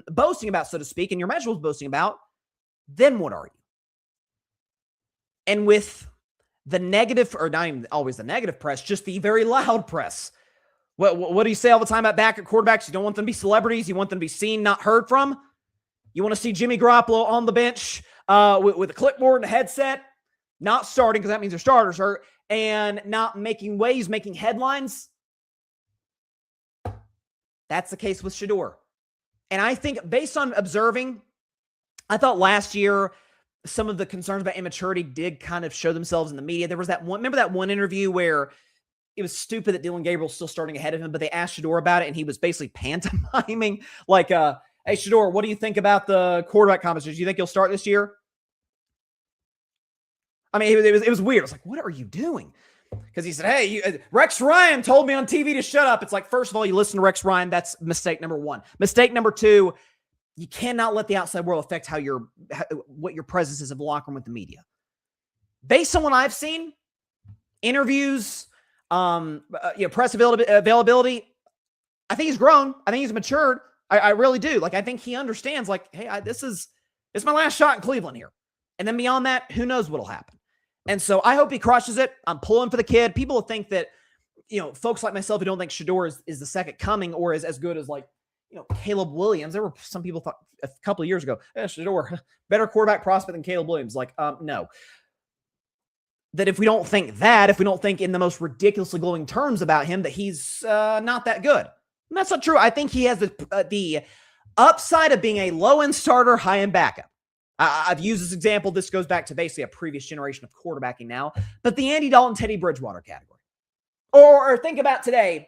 boasting about, so to speak, and your measurables boasting about, then what are you? And with the negative, or not even always the negative press, just the very loud press. What do you say all the time about backup quarterbacks? You don't want them to be celebrities. You want them to be seen, not heard from. You want to see Jimmy Garoppolo on the bench with a clipboard and a headset, not starting because that means their starters hurt, and not making waves, making headlines. That's the case with Shedeur. And I think based on observing, I thought last year some of the concerns about immaturity did kind of show themselves in the media. There was that one, remember that one interview where it was stupid that Dylan Gabriel's still starting ahead of him, but they asked Shedeur about it, and he was basically pantomiming like, hey, Shedeur, what do you think about the quarterback competition? Do you think he'll start this year? I mean, it was weird. I was like, what are you doing? Because he said, hey, Rex Ryan told me on TV to shut up. It's like, first of all, you listen to Rex Ryan. That's mistake number one. Mistake number two, you cannot let the outside world affect what your presence is in the locker room with the media. Based on what I've seen, interviews, press availability, I think he's grown. I think he's matured. I really do. Like, I think he understands, like, hey, this is my last shot in Cleveland here. And then beyond that, who knows what'll happen. And so I hope he crushes it. I'm pulling for the kid. People will think that, folks like myself who don't think Shedeur is the second coming or is as good as, like, Caleb Williams. There were some people thought a couple of years ago, Shedeur, better quarterback prospect than Caleb Williams. Like, no. That if we don't think that, if we don't think in the most ridiculously glowing terms about him, that he's not that good. And that's not true. I think he has the upside of being a low-end starter, high-end backup. I've used this example. This goes back to basically a previous generation of quarterbacking now, but the Andy Dalton, Teddy Bridgewater category. Or think about today,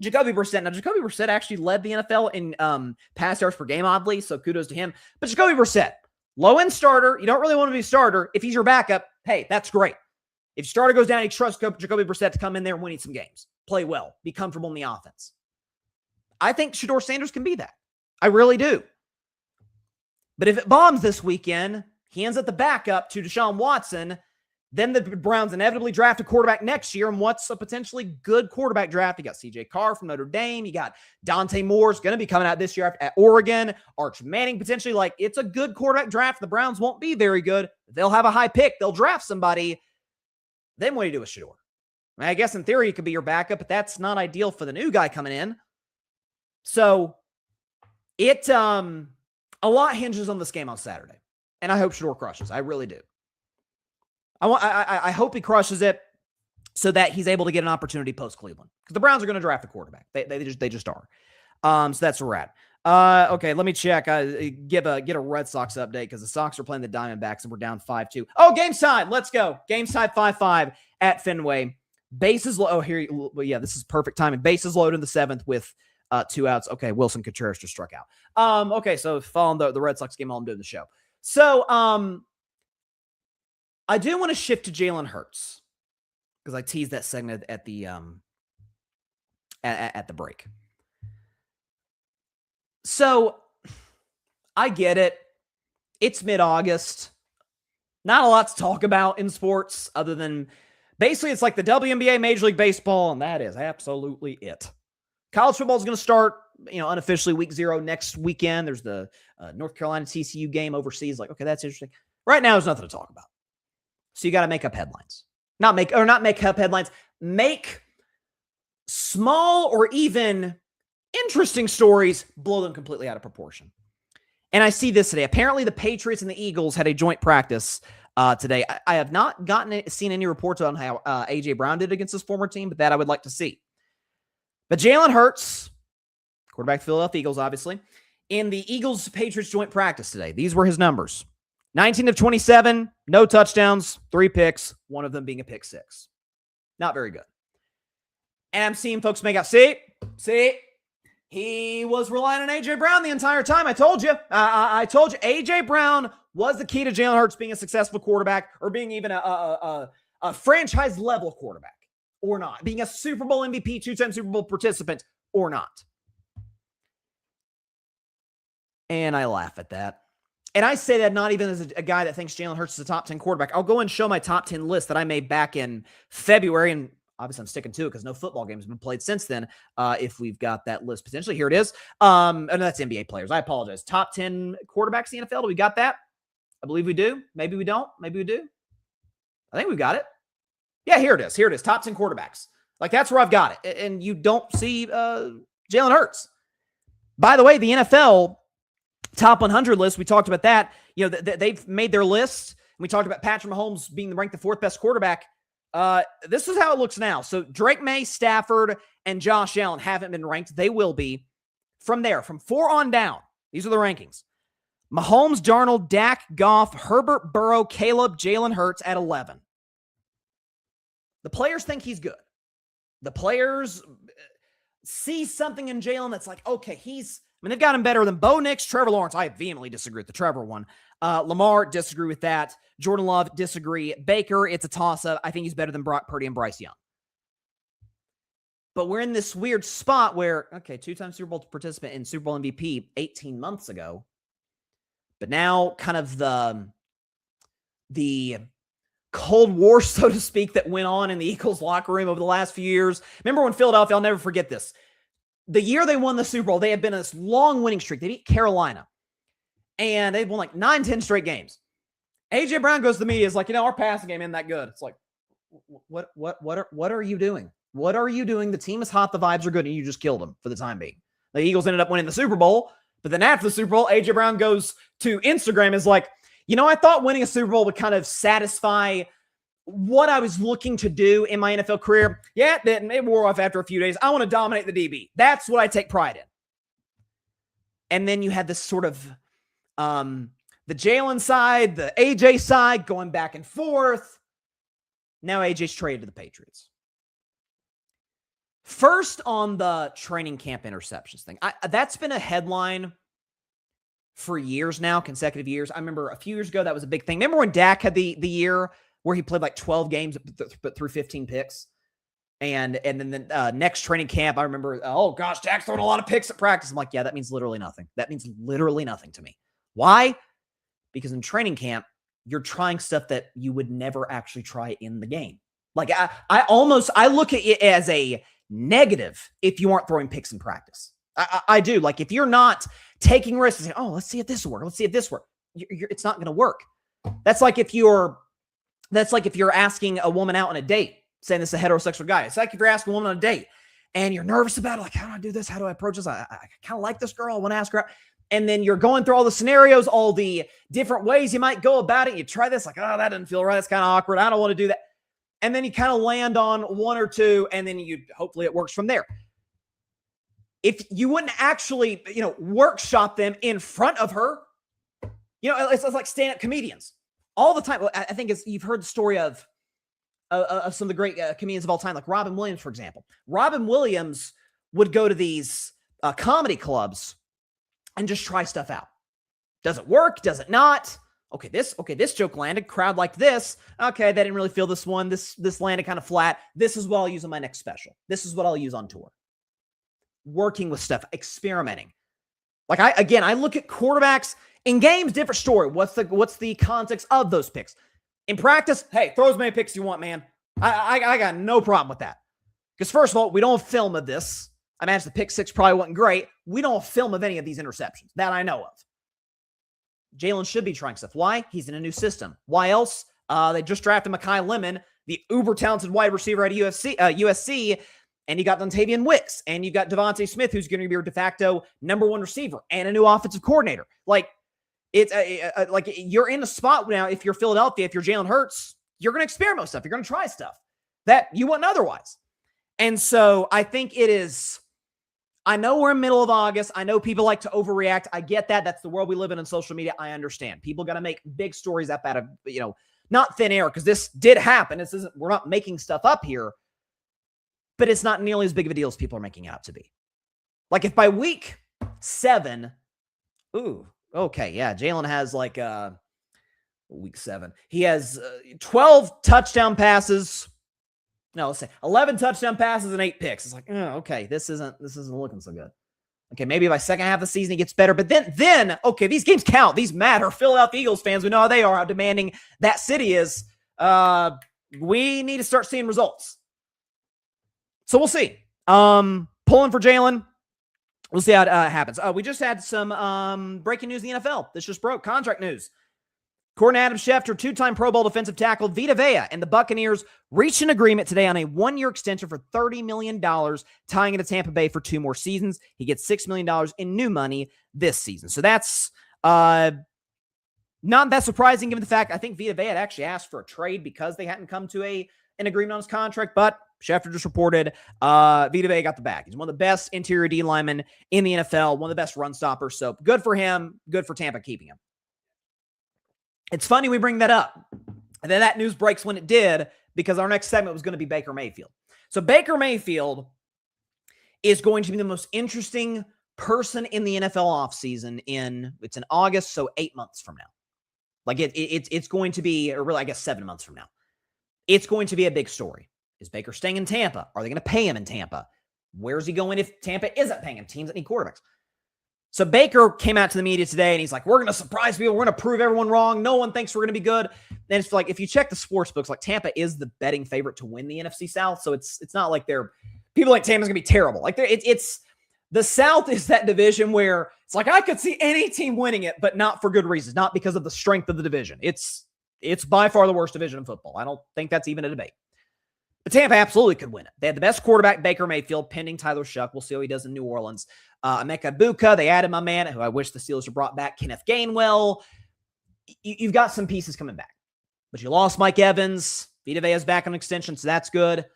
Jacoby Brissett. Now, Jacoby Brissett actually led the NFL in pass yards per game, oddly, so kudos to him. But Jacoby Brissett, low-end starter. You don't really want to be a starter. If he's your backup, hey, that's great. If your starter goes down, he trusts Jacoby Brissett to come in there and win some games, play well, be comfortable in the offense. I think Shedeur Sanders can be that. I really do. But if it bombs this weekend, he ends up the backup to Deshaun Watson. Then the Browns inevitably draft a quarterback next year. And what's a potentially good quarterback draft? You got C.J. Carr from Notre Dame. You got Dante Moore's going to be coming out this year at Oregon. Arch Manning potentially. Like, it's a good quarterback draft. The Browns won't be very good. They'll have a high pick. They'll draft somebody. Then what do you do with Shedeur? I guess in theory, he could be your backup, but that's not ideal for the new guy coming in. So a lot hinges on this game on Saturday. And I hope Shedeur crushes. I really do. I hope he crushes it so that he's able to get an opportunity post-Cleveland. Because the Browns are going to draft a quarterback. They just are. So that's where we're at. Okay, let me check. Get a Red Sox update because the Sox are playing the Diamondbacks and we're down 5-2. Oh, game side. Let's go. Game side 5-5 at Fenway. Bases low. Oh, here. Well, yeah, this is perfect timing. Bases loaded in the 7th with 2 outs. Okay, Wilson Contreras just struck out. Okay, so following the Red Sox game while I'm doing the show. So, I do want to shift to Jalen Hurts because I teased that segment at the at the break. So I get it. It's mid-August. Not a lot to talk about in sports other than basically it's like the WNBA, Major League Baseball, and that is absolutely it. College football is going to start, unofficially week 0 next weekend. There's the North Carolina TCU game overseas. Like, okay, that's interesting. Right now, there's nothing to talk about. So you got to make up headlines. Not make up headlines. Make small or even interesting stories, blow them completely out of proportion. And I see this today. Apparently, the Patriots and the Eagles had a joint practice today. I have not seen any reports on how A.J. Brown did against his former team, but that I would like to see. But Jalen Hurts, quarterback of the Philadelphia Eagles, obviously, in the Eagles-Patriots joint practice today, these were his numbers. 19 of 27, no touchdowns, 3 picks, one of them being a pick 6. Not very good. And I'm seeing folks make out, see, he was relying on A.J. Brown the entire time. I told you. I told you. A.J. Brown was the key to Jalen Hurts being a successful quarterback or being even a franchise-level quarterback or not. Being a Super Bowl MVP, 2-time Super Bowl participant or not. And I laugh at that. And I say that not even as a guy that thinks Jalen Hurts is a top 10 quarterback. I'll go and show my top 10 list that I made back in February. And obviously I'm sticking to it because no football games have been played since then. If we've got that list potentially, here it is. And that's NBA players. I apologize. Top 10 quarterbacks in the NFL. Do we got that? I believe we do. Maybe we don't. Maybe we do. I think we've got it. Yeah, here it is. Here it is. Top 10 quarterbacks. Like, that's where I've got it. And you don't see Jalen Hurts. By the way, the NFL top 100 list, we talked about that. They've made their list. We talked about Patrick Mahomes being ranked the 4th best quarterback. This is how it looks now. So Drake May, Stafford, and Josh Allen haven't been ranked. They will be. From there, from 4 on down, these are the rankings. Mahomes, Darnold, Dak, Goff, Herbert, Burrow, Caleb, Jalen Hurts at 11. The players think he's good. The players see something in Jalen that's like, okay, they've got him better than Bo Nix, Trevor Lawrence. I vehemently disagree with the Trevor one. Lamar, disagree with that. Jordan Love, disagree. Baker, it's a toss-up. I think he's better than Brock Purdy and Bryce Young. But we're in this weird spot where, okay, 2-time Super Bowl participant and Super Bowl MVP 18 months ago. But now kind of the Cold War, so to speak, that went on in the Eagles locker room over the last few years. Remember when Philadelphia, I'll never forget this. The year they won the Super Bowl, they had been on this long winning streak. They beat Carolina. And they've won like 9-10 straight games. A.J. Brown goes to the media, is like, our passing game ain't that good. It's like, what are you doing? What are you doing? The team is hot, the vibes are good, and you just killed them for the time being. The Eagles ended up winning the Super Bowl, but then after the Super Bowl, A.J. Brown goes to Instagram, is like, I thought winning a Super Bowl would kind of satisfy what I was looking to do in my NFL career. Yeah, it didn't. It wore off after a few days. I want to dominate the DB. That's what I take pride in. And then you had this sort of the Jalen side, the AJ side going back and forth. Now AJ's traded to the Patriots. First on the training camp interceptions thing. That's been a headline for years now, consecutive years. I remember a few years ago that was a big thing. Remember when Dak had the year where he played like 12 games but threw 15 picks. And then the next training camp, I remember, oh gosh, Jack's throwing a lot of picks at practice. I'm like, yeah, that means literally nothing. That means literally nothing to me. Why? Because in training camp, you're trying stuff that you would never actually try in the game. Like I look at it as a negative if you aren't throwing picks in practice. I do. Like if you're not taking risks and saying, oh, let's see if this will work. Let's see if this works. It's not going to work. That's like if you're asking a woman out on a date, saying this is a heterosexual guy. It's like if you're asking a woman on a date and you're nervous about it, like, how do I do this? How do I approach this? I kind of like this girl. I want to ask her out. And then you're going through all the scenarios, all the different ways you might go about it. You try this, like, oh, that doesn't feel right. That's kind of awkward. I don't want to do that. And then you kind of land on one or two, and then hopefully it works from there. If you wouldn't actually, workshop them in front of her, it's like stand-up comedians all the time. I think you've heard the story of some of the great comedians of all time, like Robin Williams, for example. Robin Williams would go to these comedy clubs and just try stuff out. Does it work? Does it not? Okay, this joke landed. Crowd liked this. Okay, they didn't really feel this one. This landed kind of flat. This is what I'll use on my next special. This is what I'll use on tour. Working with stuff, experimenting. Like I look at quarterbacks in games, different story. What's the context of those picks? In practice, hey, throw as many picks as you want, man. I got no problem with that. Because first of all, we don't film of this. I imagine the pick six probably wasn't great. We don't film of any of these interceptions that I know of. Jalen should be trying stuff. Why? He's in a new system. Why else? They just drafted Mekhi Lemon, the uber-talented wide receiver at USC, and you got Dontavian Wicks, and you got Devontae Smith, who's going to be your de facto number one receiver, and a new offensive coordinator. Like, it's like you're in a spot now. If you're Philadelphia, if you're Jalen Hurts, you're going to experiment with stuff. You're going to try stuff that you wouldn't otherwise. And so I think it is. I know we're in the middle of August. I know people like to overreact. I get that. That's the world we live in social media. I understand. People got to make big stories up out of not thin air, because this did happen. This isn't. We're not making stuff up here, but it's not nearly as big of a deal as people are making it out to be. Like if by week 7, okay, yeah, Jalen has like week 7. He has 12 touchdown passes. No, let's say 11 touchdown passes and 8 picks. It's like, okay, this isn't looking so good. Okay, maybe by second half of the season he gets better, but then okay, these games count. These matter. Philadelphia Eagles fans, we know how they are, how demanding that city is. We need to start seeing results. So we'll see. Pulling for Jalen. We'll see how it happens. We just had some breaking news in the NFL. This just broke. Contract news. According to Adam Schefter, 2-time Pro Bowl defensive tackle Vita Vea and the Buccaneers reached an agreement today on a 1-year extension for $30 million, tying into Tampa Bay for 2 more seasons. He gets $6 million in new money this season. So that's not that surprising given the fact I think Vita Vea had actually asked for a trade because they hadn't come to an agreement on his contract, but Schefter just reported Vita Vea got the bag. He's one of the best interior D linemen in the NFL, one of the best run stoppers. So good for him. Good for Tampa keeping him. It's funny we bring that up. And then that news breaks when it did, because our next segment was going to be Baker Mayfield. So Baker Mayfield is going to be the most interesting person in the NFL offseason it's in August, so 8 months from now. Like it's going to be, or really I guess 7 months from now. It's going to be a big story. Is Baker staying in Tampa? Are they going to pay him in Tampa? Where's he going if Tampa isn't paying him? Teams that need quarterbacks. So Baker came out to the media today and he's like, we're going to surprise people. We're going to prove everyone wrong. No one thinks we're going to be good. And it's like, if you check the sports books, like Tampa is the betting favorite to win the NFC South. So it's not like people like Tampa's going to be terrible. Like it's the South is that division where it's like, I could see any team winning it, but not for good reasons, not because of the strength of the division. It's by far the worst division in football. I don't think that's even a debate. But Tampa absolutely could win it. They had the best quarterback, Baker Mayfield, pending Tyler Shuck. We'll see how he does in New Orleans. Emeka Buka, they added my man, who I wish the Steelers had brought back, Kenneth Gainwell. You've got some pieces coming back. But you lost Mike Evans. Vita Vea's back on extension, so that's good.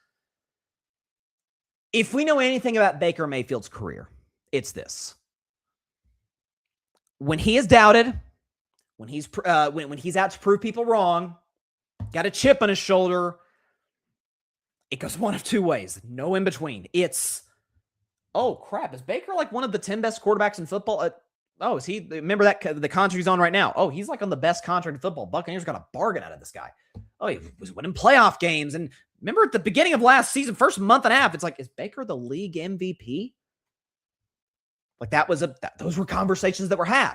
If we know anything about Baker Mayfield's career, it's this. When he is doubted, when he's out to prove people wrong, got a chip on his shoulder, it goes one of 2 ways. No in between. It's, oh, crap. Is Baker like one of the 10 best quarterbacks in football? Is he? Remember that the contract he's on right now? Oh, he's like on the best contract in football. Buccaneers got a bargain out of this guy. Oh, he was winning playoff games. And remember at the beginning of last season, first month and a half, it's like, is Baker the league MVP? Like those were conversations that were had.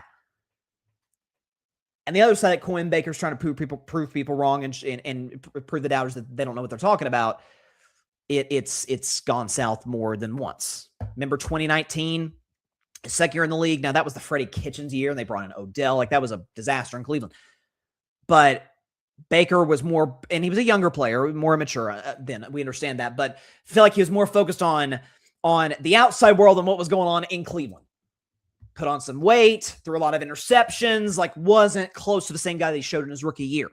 And the other side of that coin, Baker's trying to prove people wrong and prove the doubters that they don't know what they're talking about. It's gone south more than once. Remember 2019, his second year in the league. Now that was the Freddie Kitchens year, and they brought in Odell. Like that was a disaster in Cleveland. But Baker was more, and he was a younger player, more immature then. We understand that, but I feel like he was more focused on the outside world and what was going on in Cleveland. Put on some weight, threw a lot of interceptions, like wasn't close to the same guy that he showed in his rookie year.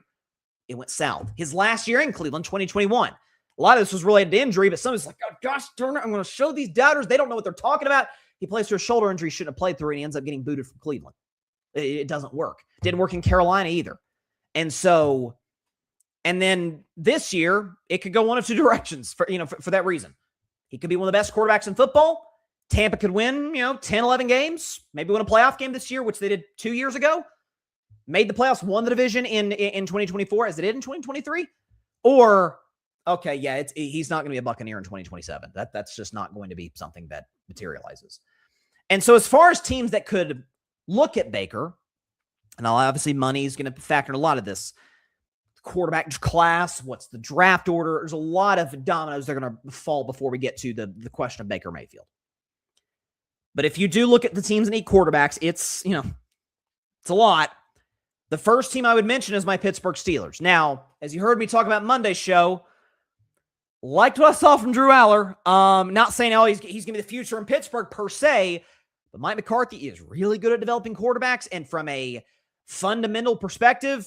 It went south. His last year in Cleveland, 2021. A lot of this was related to injury, but somebody's like, oh, gosh, Turner, I'm going to show these doubters. They don't know what they're talking about. He plays through a shoulder injury he shouldn't have played through, and he ends up getting booted from Cleveland. It doesn't work. Didn't work in Carolina either. And then this year, it could go one of two directions for that reason. He could be one of the best quarterbacks in football. Tampa could win, 10, 11 games, maybe win a playoff game this year, which they did 2 years ago. Made the playoffs, won the division in 2024 as they did in 2023. Or, okay, yeah, he's not going to be a Buccaneer in 2027. That's just not going to be something that materializes. And so as far as teams that could look at Baker, and obviously money is going to factor in a lot of this, quarterback class, what's the draft order? There's a lot of dominoes that are going to fall before we get to the question of Baker Mayfield. But if you do look at the teams that need quarterbacks, it's a lot. The first team I would mention is my Pittsburgh Steelers. Now, as you heard me talk about Monday's show, liked what I saw from Drew Aller. Not saying, he's going to be the future in Pittsburgh per se, but Mike McCarthy is really good at developing quarterbacks. And from a fundamental perspective,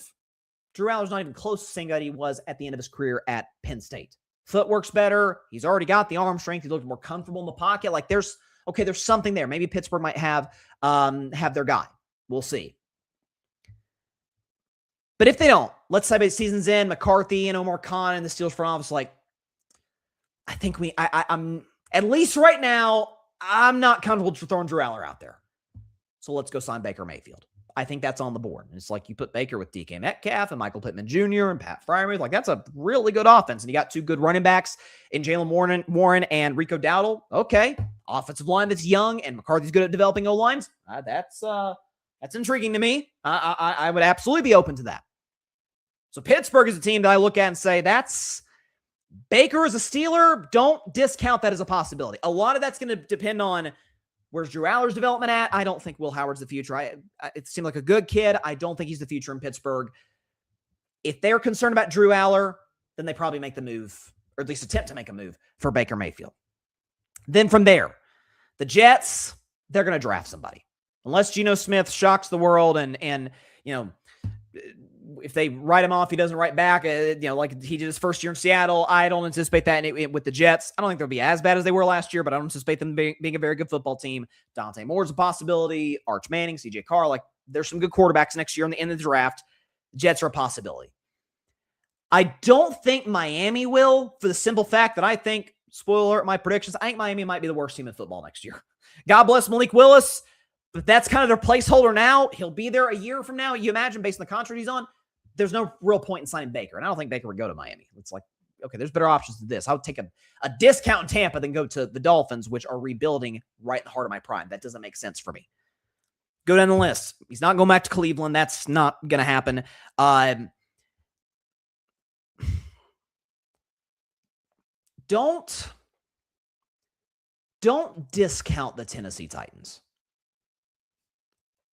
Drew Aller's not even close to the same guy he was at the end of his career at Penn State. Footwork's better. He's already got the arm strength. He looked more comfortable in the pocket. Like there's something there. Maybe Pittsburgh might have their guy. We'll see. But if they don't, let's say by the season's end, McCarthy and Omar Khan and the Steelers front office, like, I think I'm at least right now, I'm not comfortable throwing Drew Aller out there. So let's go sign Baker Mayfield. I think that's on the board. And it's like you put Baker with DK Metcalf and Michael Pittman Jr. and Pat Freiermuth. Like that's a really good offense. And you got two good running backs in Jalen Warren and Rico Dowdle. Okay. Offensive line that's young and McCarthy's good at developing O-lines. That's intriguing to me. I would absolutely be open to that. So Pittsburgh is a team that I look at and say, that's Baker as a Steeler. Don't discount that as a possibility. A lot of that's going to depend on where's Drew Aller's development at. I don't think Will Howard's the future. It seemed like a good kid. I don't think he's the future in Pittsburgh. If they're concerned about Drew Aller, then they probably make the move, or at least attempt to make a move for Baker Mayfield. Then from there, the Jets, they're going to draft somebody. Unless Geno Smith shocks the world and if they write him off, he doesn't write back, like he did his first year in Seattle. I don't anticipate that with the Jets. I don't think they'll be as bad as they were last year, but I don't anticipate them being a very good football team. Dante Moore's a possibility. Arch Manning, CJ Carr, like there's some good quarterbacks next year in the end of the draft. Jets are a possibility. I don't think Miami will, for the simple fact that I think, spoiler alert, my predictions, I think Miami might be the worst team in football next year. God bless Malik Willis, but that's kind of their placeholder now. He'll be there a year from now. You imagine, based on the contract he's on, there's no real point in signing Baker. And I don't think Baker would go to Miami. It's like, okay, there's better options than this. I would take a discount in Tampa than go to the Dolphins, which are rebuilding right in the heart of my prime. That doesn't make sense for me. Go down the list. He's not going back to Cleveland. That's not going to happen. Don't discount the Tennessee Titans.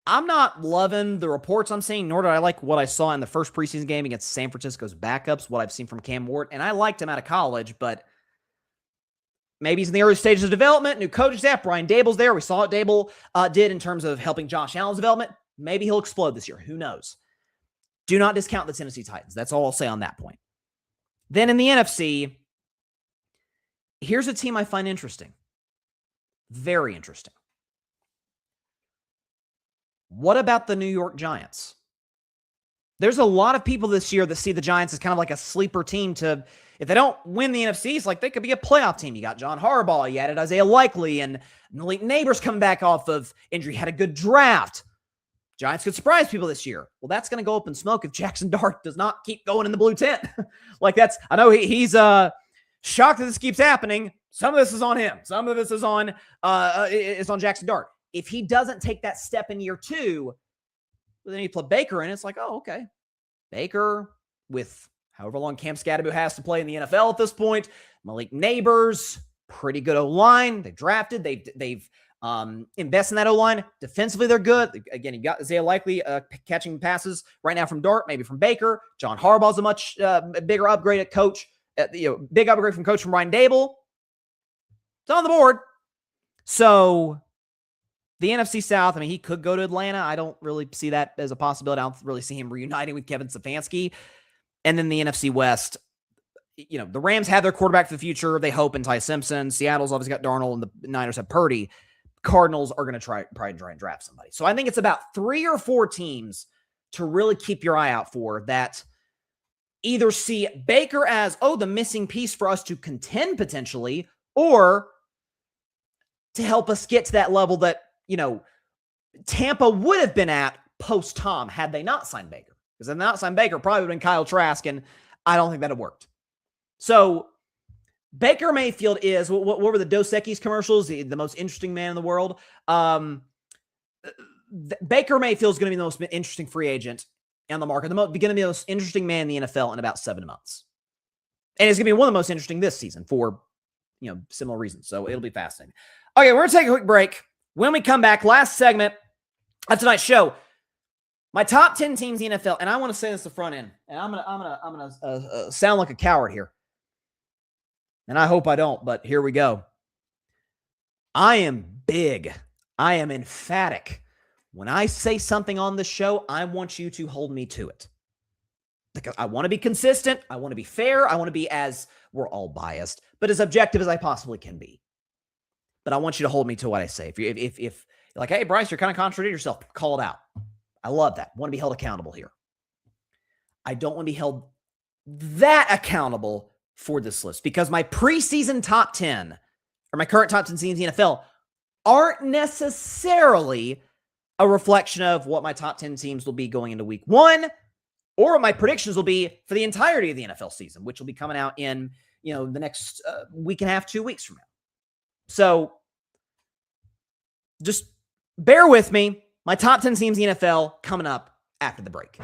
I'm not loving the reports I'm seeing, nor did I like what I saw in the first preseason game against San Francisco's backups, what I've seen from Cam Ward. And I liked him out of college, but maybe he's in the early stages of development. New coaching staff, Brian Dable's there. We saw what Dable did in terms of helping Josh Allen's development. Maybe he'll explode this year. Who knows? Do not discount the Tennessee Titans. That's all I'll say on that point. Then in the NFC, here's a team I find interesting. Very interesting. What about the New York Giants? There's a lot of people this year that see the Giants as kind of like a sleeper team to, if they don't win the NFC, it's like they could be a playoff team. You got John Harbaugh, you added Isaiah Likely, and Malik Neighbors coming back off of injury, had a good draft. Giants could surprise people this year. Well, that's going to go up in smoke if Jackson Dart does not keep going in the blue tent. I know he's shocked that this keeps happening. Some of this is on him. Some of this is on Jackson Dart. If he doesn't take that step in year 2, then you put Baker in. It's like, oh, okay. Baker with however long Cam Scadaboo has to play in the NFL at this point. Malik Neighbors, pretty good O-line. They've drafted. They've invested in that O-line. Defensively, they're good. Again, you got Isaiah Likely catching passes right now from Dart, maybe from Baker. John Harbaugh's a much bigger upgrade at coach. Big upgrade from coach from Ryan Dable. It's on the board. So the NFC South, I mean, he could go to Atlanta. I don't really see that as a possibility. I don't really see him reuniting with Kevin Stefanski. And then the NFC West, the Rams have their quarterback for the future. They hope in Ty Simpson. Seattle's obviously got Darnold, and the Niners have Purdy. Cardinals are going to probably try and draft somebody. So I think it's about 3 or 4 teams to really keep your eye out for that either see Baker as, the missing piece for us to contend potentially, or to help us get to that level that, Tampa would have been at post-Tom had they not signed Baker. Because if they not signed Baker, probably would have been Kyle Trask, and I don't think that would have worked. So Baker Mayfield is, what were the Dos Equis commercials? The most interesting man in the world. Baker Mayfield is going to be the most interesting free agent on the market. Going to be the most interesting man in the NFL in about 7 months. And it's going to be one of the most interesting this season for, similar reasons. So it'll be fascinating. Okay, we're going to take a quick break. When we come back, last segment of tonight's show, my top 10 teams in the NFL, and I want to say this at the front end, and I'm gonna sound like a coward here, and I hope I don't, but here we go. I am big. I am emphatic. When I say something on this show, I want you to hold me to it. Because I want to be consistent. I want to be fair. I want to be we're all biased, but as objective as I possibly can be. But I want you to hold me to what I say. If you're like, hey, Bryce, you're kind of contradicting yourself, call it out. I love that. I want to be held accountable here. I don't want to be held that accountable for this list because my preseason top 10 or my current top 10 teams in the NFL aren't necessarily a reflection of what my top 10 teams will be going into week 1 or what my predictions will be for the entirety of the NFL season, which will be coming out in, the next week and a half, 2 weeks from now. So just bear with me. My top 10 teams in the NFL coming up after the break.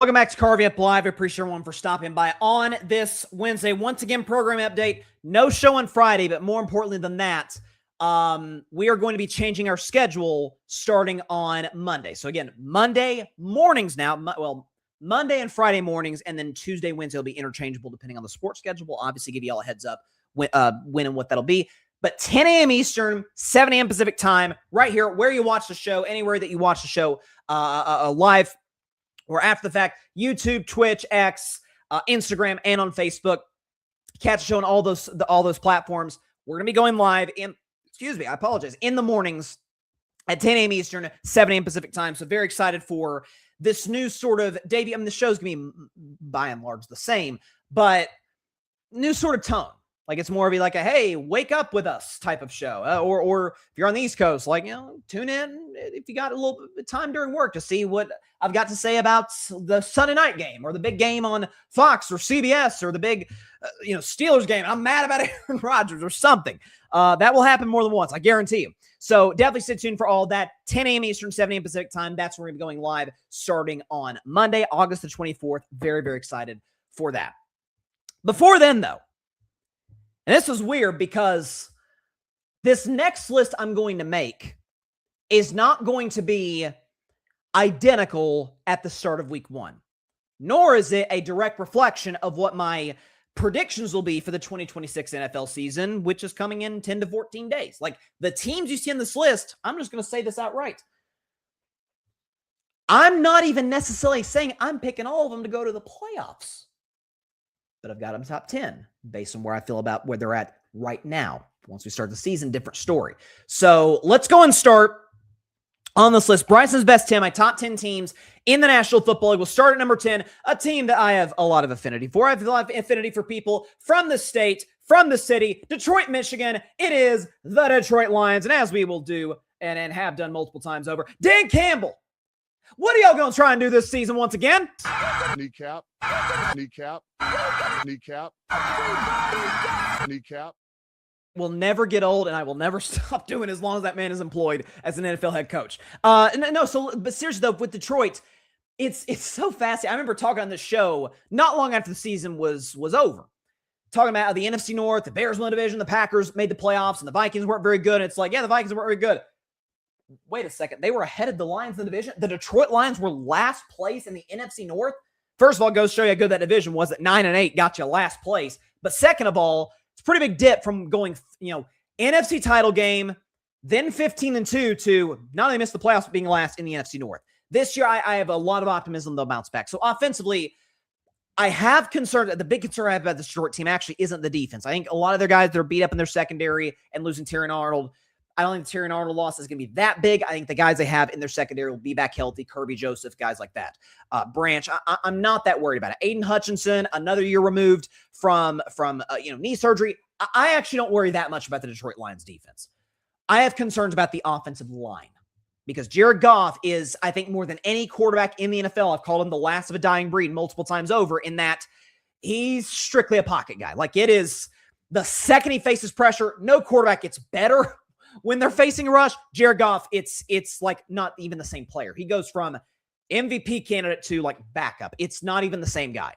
Welcome back to Carvey Up Live. I appreciate everyone for stopping by on this Wednesday. Once again, program update. No show on Friday, but more importantly than that, we are going to be changing our schedule starting on Monday. So again, Monday mornings now. Monday and Friday mornings, and then Tuesday, Wednesday will be interchangeable depending on the sports schedule. We'll obviously give you all a heads up when and what that'll be. But 10 a.m. Eastern, 7 a.m. Pacific time, right here where you watch the show, anywhere that you watch the show live or after the fact, YouTube, Twitch, X, Instagram, and on Facebook. Catch the show on all those platforms. We're going to be going live in the mornings at 10 a.m. Eastern, 7 a.m. Pacific time. So very excited for this new sort of debut. I mean, the show's going to be by and large the same, but new sort of tone. Like it's more of like a, hey, wake up with us type of show. Or if you're on the East Coast, like, tune in if you got a little bit of time during work to see what I've got to say about the Sunday night game or the big game on Fox or CBS or the big, Steelers game. I'm mad about Aaron Rodgers or something. That will happen more than once, I guarantee you. So definitely stay tuned for all that. 10 a.m. Eastern, 7 a.m. Pacific time. That's when we're going to be going live starting on Monday, August the 24th. Very, very excited for that. Before then, though, and this is weird because this next list I'm going to make is not going to be identical at the start of week 1, nor is it a direct reflection of what my predictions will be for the 2026 NFL season, which is coming in 10 to 14 days. Like the teams you see in this list, I'm just going to say this outright. I'm not even necessarily saying I'm picking all of them to go to the playoffs, but I've got them top 10 based on where I feel about where they're at right now. Once we start the season, different story. So let's go and start on this list. Bryson's best 10, my top 10 teams in the National Football League. We'll start at number 10, a team that I have a lot of affinity for. I have a lot of affinity for people from the state, from the city, Detroit, Michigan. It is the Detroit Lions. And as we will do and have done multiple times over, Dan Campbell, what are y'all going to try and do this season once again? Kneecap. Will never get old, and I will never stop doing as long as that man is employed as an NFL head coach. But seriously though, with Detroit, it's so fascinating. I remember talking on this show not long after the season was over, talking about how the NFC North, the Bears won the division, the Packers made the playoffs, and the Vikings weren't very good. And it's like, yeah, the Vikings weren't very good. Wait a second. They were ahead of the Lions in the division. The Detroit Lions were last place in the NFC North. First of all, it goes to show you how good that division was at 9-8, got you last place. But second of all, it's a pretty big dip from going, NFC title game, then 15-2 to not only miss the playoffs, but being last in the NFC North. This year, I have a lot of optimism they'll bounce back. So offensively, I have concern. The big concern I have about this Detroit team actually isn't the defense. I think a lot of their guys, they're beat up in their secondary and losing Terry Arnold. I don't think the Terry Arnold loss is going to be that big. I think the guys they have in their secondary will be back healthy. Kirby Joseph, guys like that. Branch, I'm not that worried about it. Aiden Hutchinson, another year removed from knee surgery. I actually don't worry that much about the Detroit Lions defense. I have concerns about the offensive line because Jared Goff is, I think, more than any quarterback in the NFL. I've called him the last of a dying breed multiple times over in that he's strictly a pocket guy. Like it is the second he faces pressure, no quarterback gets better. When they're facing a rush, Jared Goff, it's like not even the same player. He goes from MVP candidate to like backup. It's not even the same guy.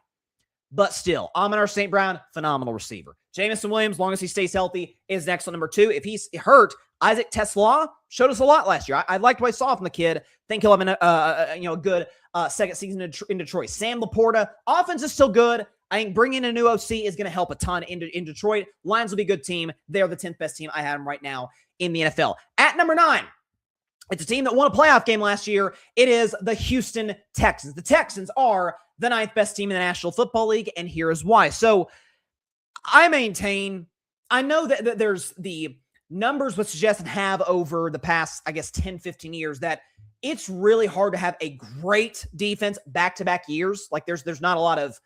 But still, Amon-Ra St. Brown, phenomenal receiver. Jamison Williams, as long as he stays healthy, is next on number 2. If he's hurt, Isaac Tesla showed us a lot last year. I liked what I saw from the kid. Think he'll have a good second season in Detroit. Sam Laporta, offense is still good. I think bringing in a new OC is going to help a ton in Detroit. Lions will be a good team. They're the 10th best team. I have them right now in the NFL. At number 9, it's a team that won a playoff game last year. It is the Houston Texans. The Texans are the 9th best team in the National Football League, and here is why. So I know that there's the numbers would suggest and have over the past, 10, 15 years that it's really hard to have a great defense back-to-back years. Like there's not a lot of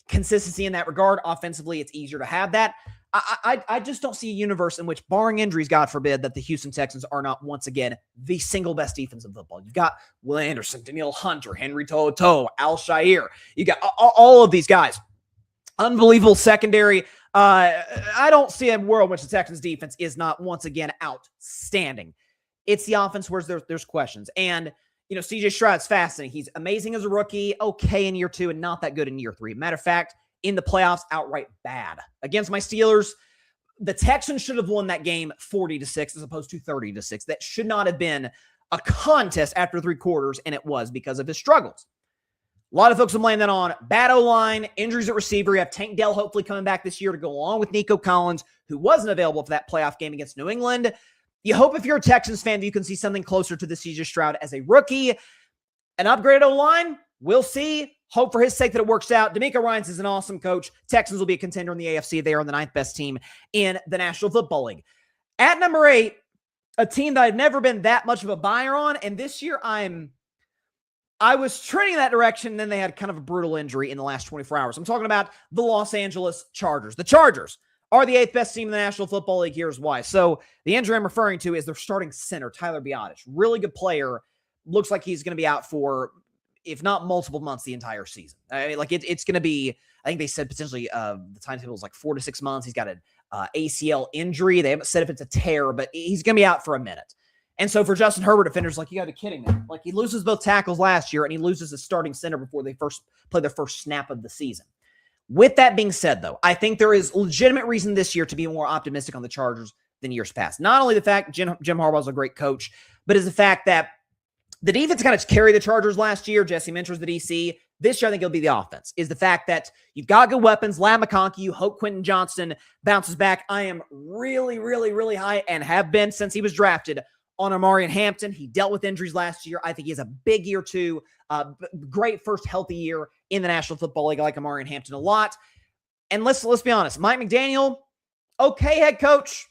consistency in that regard. Offensively, it's easier to have that. I just don't see a universe in which, barring injuries, God forbid, that the Houston Texans are not once again the single best defense in football. You've got Will Anderson, Danielle Hunter, Henry To'oTo'o, Al Shire. You got all of these guys. Unbelievable secondary. I don't see a world in which the Texans defense is not once again outstanding. It's the offense where there's questions. And CJ Stroud's fascinating. He's amazing as a rookie, okay in year 2, and not that good in year 3. Matter of fact, in the playoffs, outright bad. Against my Steelers, the Texans should have won that game 40-6 as opposed to 30-6. That should not have been a contest after 3 quarters, and it was because of his struggles. A lot of folks will blame that on bad O-line, injuries at receiver. You have Tank Dell hopefully coming back this year to go along with Nico Collins, who wasn't available for that playoff game against New England. You hope if you're a Texans fan that you can see something closer to the CJ Stroud as a rookie. An upgraded O-line, we'll see. Hope for his sake that it works out. DeMeco Ryans is an awesome coach. Texans will be a contender in the AFC. They are the 9th best team in the National Football League. At number 8, a team that I've never been that much of a buyer on, and this year I'm I was trending that direction, and then they had kind of a brutal injury in the last 24 hours. I'm talking about the Los Angeles Chargers. The Chargers are the 8th best team in the National Football League. Here's why. So the injury I'm referring to is their starting center, Tyler Biadasz. Really good player. Looks like he's going to be out for, if not multiple months, the entire season. I mean, like it's going to be, I think they said potentially the timetable is like 4 to 6 months. He's got an ACL injury. They haven't said if it's a tear, but he's going to be out for a minute. And so for Justin Herbert, defenders like, you got to be kidding me. Like, he loses both tackles last year, and he loses his starting center before they first play their first snap of the season. With that being said, though, I think there is legitimate reason this year to be more optimistic on the Chargers than years past. Not only the fact Jim Harbaugh's a great coach, but is the fact that the defense kind of carried the Chargers last year. Jesse Minter's the DC. This year, I think it'll be the offense. Is the fact that you've got good weapons. Ladd McConkey, you hope Quentin Johnston bounces back. I am really, really, really high, and have been since he was drafted, on Omarion Hampton. He dealt with injuries last year. I think he has a big year too. Great first healthy year in the National Football League. I like Omarion Hampton a lot. And let's be honest. Mike McDaniel, okay head coach.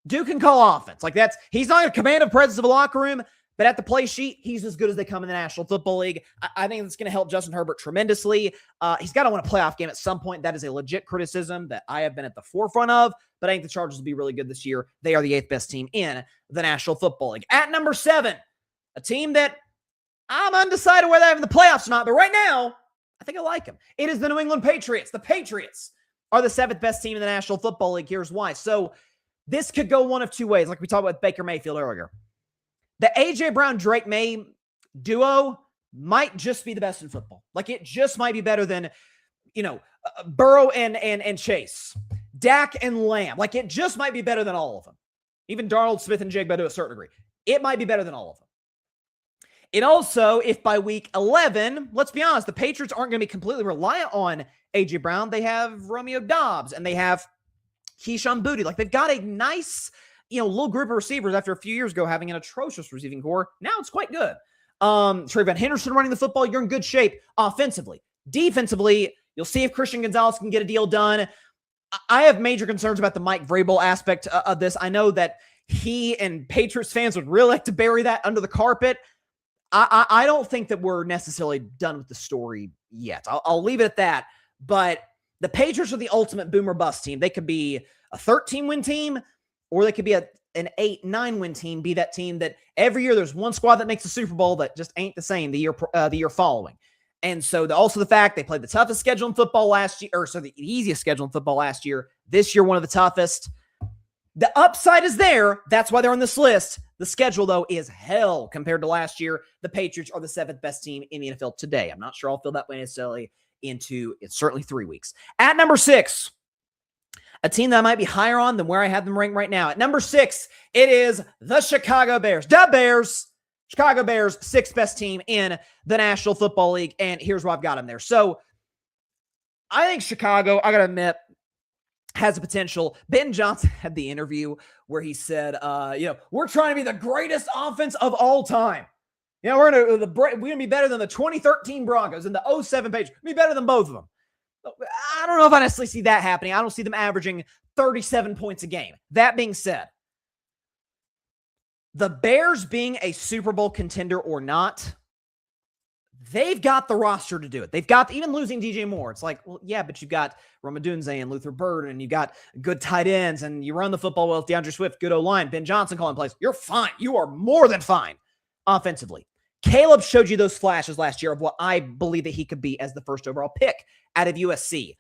Duke can call offense. Like, he's not going to command a presence of a locker room, but at the play sheet, he's as good as they come in the National Football League. I think it's going to help Justin Herbert tremendously. He's got to win a playoff game at some point. That is a legit criticism that I have been at the forefront of, but I think the Chargers will be really good this year. They are the 8th best team in the National Football League. At number 7, a team that I'm undecided whether they have in the playoffs or not, but right now, I think I like them. It is the New England Patriots. The Patriots are the 7th best team in the National Football League. Here's why. So this could go one of two ways, like we talked about Baker Mayfield earlier. The A.J. Brown-Drake May duo might just be the best in football. Like, it just might be better than, Burrow and Chase, Dak and Lamb. Like, it just might be better than all of them. Even Darnold, Smith, and Jigba to a certain degree. It might be better than all of them. It also, if by week 11, let's be honest, the Patriots aren't going to be completely reliant on A.J. Brown. They have Romeo Doubs, and they have Keyshawn Boutte. Like, they've got a nice, little group of receivers after a few years ago having an atrocious receiving core. Now it's quite good. Trayvon Henderson running the football, you're in good shape offensively. Defensively, you'll see if Christian Gonzalez can get a deal done. I have major concerns about the Mike Vrabel aspect of this. I know that he and Patriots fans would really like to bury that under the carpet. I don't think that we're necessarily done with the story yet. I'll leave it at that. But the Patriots are the ultimate boomer bust team. They could be a 13-win team, or they could be an 8-9-win team, be that team that every year there's one squad that makes the Super Bowl that just ain't the same the year following. And so also the fact they played the toughest schedule in football last year, the easiest schedule in football last year. This year, one of the toughest. The upside is there. That's why they're on this list. The schedule, though, is hell compared to last year. The Patriots are the 7th best team in the NFL today. I'm not sure I'll feel that way necessarily it's certainly 3 weeks. At number 6, a team that I might be higher on than where I have them ranked right now. At number 6, it is the Chicago Bears. The Bears. Chicago Bears, 6th best team in the National Football League, and here's why I've got them there. So I think Chicago, I got to admit, has the potential. Ben Johnson had the interview where he said, we're trying to be the greatest offense of all time. We're going to be better than the 2013 Broncos and the 2007 Patriots. Be better than both of them. I don't know if I necessarily see that happening. I don't see them averaging 37 points a game. That being said, the Bears being a Super Bowl contender or not, they've got the roster to do it. They've got, even losing DJ Moore, it's like, well, yeah, but you've got Roma Dunze and Luther Burden, and you've got good tight ends, and you run the football well with DeAndre Swift, good O-line, Ben Johnson calling plays. You're fine. You are more than fine offensively. Caleb showed you those flashes last year of what I believe that he could be as the first overall pick out of USC.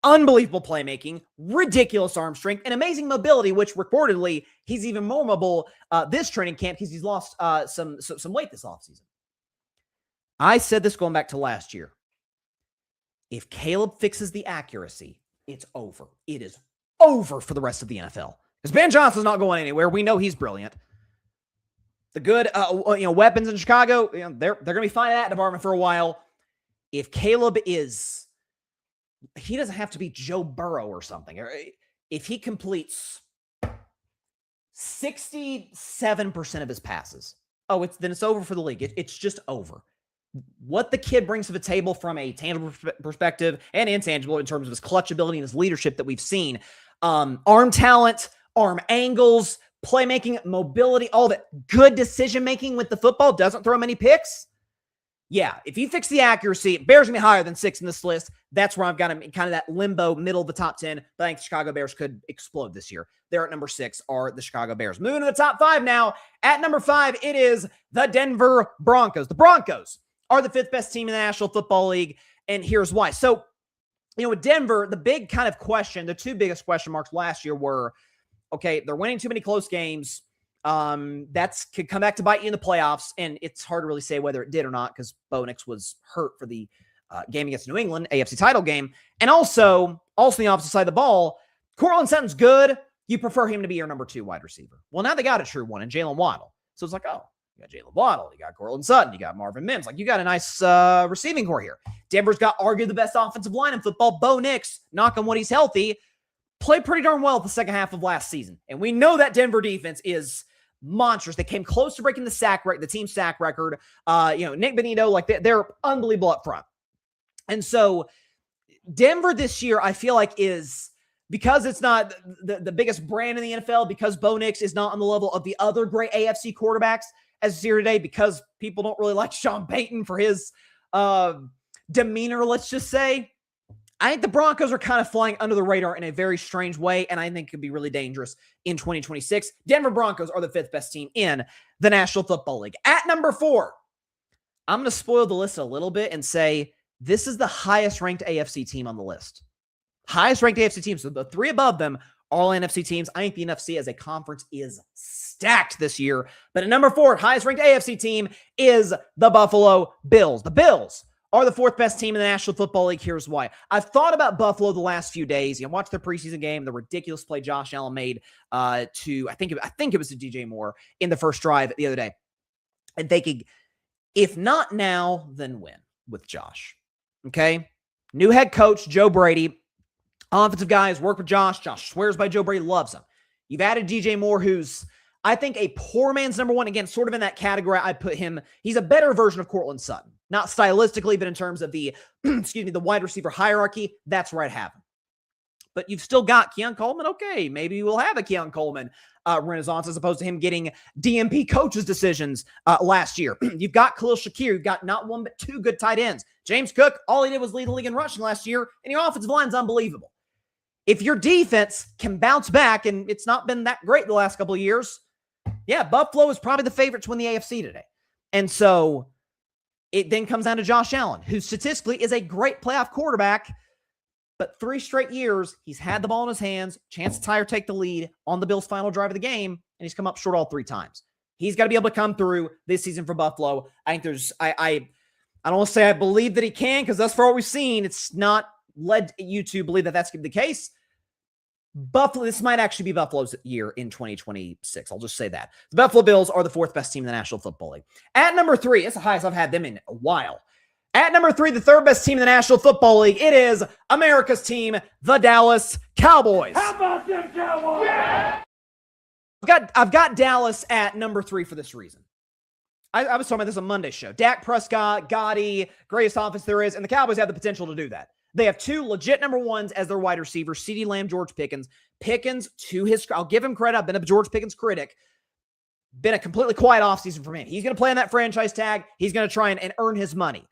Unbelievable playmaking, ridiculous arm strength, and amazing mobility, which reportedly he's even more mobile this training camp because he's lost some weight this offseason. I said this going back to last year. If Caleb fixes the accuracy, it's over. It is over for the rest of the NFL. Because Ben Johnson's not going anywhere. We know he's brilliant. The good weapons in Chicago, they're going to be fine in that department for a while. If Caleb he doesn't have to be Joe Burrow or something. If he completes 67% of his passes, then it's over for the league. It's just over. What the kid brings to the table from a tangible perspective and intangible in terms of his clutch ability and his leadership that we've seen, arm talent, arm angles, playmaking, mobility, all that good decision-making with the football, doesn't throw many picks. yeah, if you fix the accuracy, Bears going to be higher than 6 in this list. That's where I've got them in kind of that limbo, middle of the top 10. But I think the Chicago Bears could explode this year. They're at number 6 are the Chicago Bears. Moving to the top 5 now. At number 5, it is the Denver Broncos. The Broncos are the 5th best team in the National Football League, and here's why. So, with Denver, the big kind of question, the 2 biggest question marks last year were, okay, they're winning too many close games. That's could come back to bite you in the playoffs, and it's hard to really say whether it did or not because Bo Nix was hurt for the game against New England, AFC title game. And also on the opposite side of the ball, Courtland Sutton's good. You prefer him to be your number 2 wide receiver. Well, now they got a true one in Jalen Waddle. So it's like, oh, you got Jalen Waddle, you got Courtland Sutton, you got Marvin Mims. Like, you got a nice receiving core here. Denver's got arguably the best offensive line in football. Bo Nix, knock on wood, he's healthy, played pretty darn well the second half of last season. And we know that Denver defense is monstrous. They came close to breaking the team sack record. Nick Benito, like they're unbelievable up front. And so Denver this year, I feel like is, because it's not the biggest brand in the NFL, because Bo Nix is not on the level of the other great AFC quarterbacks as is here today, because people don't really like Sean Payton for his demeanor, let's just say. I think the Broncos are kind of flying under the radar in a very strange way, and I think could be really dangerous in 2026. Denver Broncos are the 5th best team in the National Football League. At number 4, I'm going to spoil the list a little bit and say this is the highest-ranked AFC team on the list. Highest-ranked AFC team. So the 3 above them are all NFC teams. I think the NFC as a conference is stacked this year. But at number 4, highest-ranked AFC team is the Buffalo Bills. The Bills are the 4th best team in the National Football League. Here's why. I've thought about Buffalo the last few days. Watch their preseason game, the ridiculous play Josh Allen made to, I think it was to DJ Moore in the first drive the other day. And thinking, if not now, then when with Josh? Okay? New head coach, Joe Brady. Offensive guys work with Josh. Josh swears by Joe Brady, loves him. You've added DJ Moore, who's, I think, a poor man's number 1. Again, sort of in that category, I put him. He's a better version of Courtland Sutton. Not stylistically, but in terms of the, the wide receiver hierarchy, that's where I'd have him. But you've still got Keon Coleman. Okay, maybe we'll have a Keon Coleman renaissance as opposed to him getting DMP coaches' decisions last year. You've got Khalil Shakir. You've got not 1 but 2 good tight ends. James Cook, all he did was lead the league in rushing last year, and your offensive line's unbelievable. If your defense can bounce back, and it's not been that great the last couple of years, yeah, Buffalo is probably the favorite to win the AFC today. And so it then comes down to Josh Allen, who statistically is a great playoff quarterback, but 3 straight years, he's had the ball in his hands, chance to tie or take the lead on the Bills' final drive of the game, and he's come up short all 3 times. He's got to be able to come through this season for Buffalo. I think I don't want to say I believe that he can, because thus far what we've seen, it's not led you to believe that that's the case. Buffalo, this might actually be Buffalo's year in 2026. I'll just say that. The Buffalo Bills are the 4th best team in the National Football League. At number 3, it's the highest I've had them in a while. At number 3, the 3rd best team in the National Football League, it is America's team, the Dallas Cowboys. How about them Cowboys? Yeah! I've got Dallas at number 3 for this reason. I was talking about this on Monday's show. Dak Prescott, Gotti, greatest offense there is, and the Cowboys have the potential to do that. They have 2 legit number 1s as their wide receivers, CeeDee Lamb, George Pickens. Pickens, I'll give him credit. I've been a George Pickens critic. Been a completely quiet offseason for him. He's going to play on that franchise tag. He's going to try and earn his money.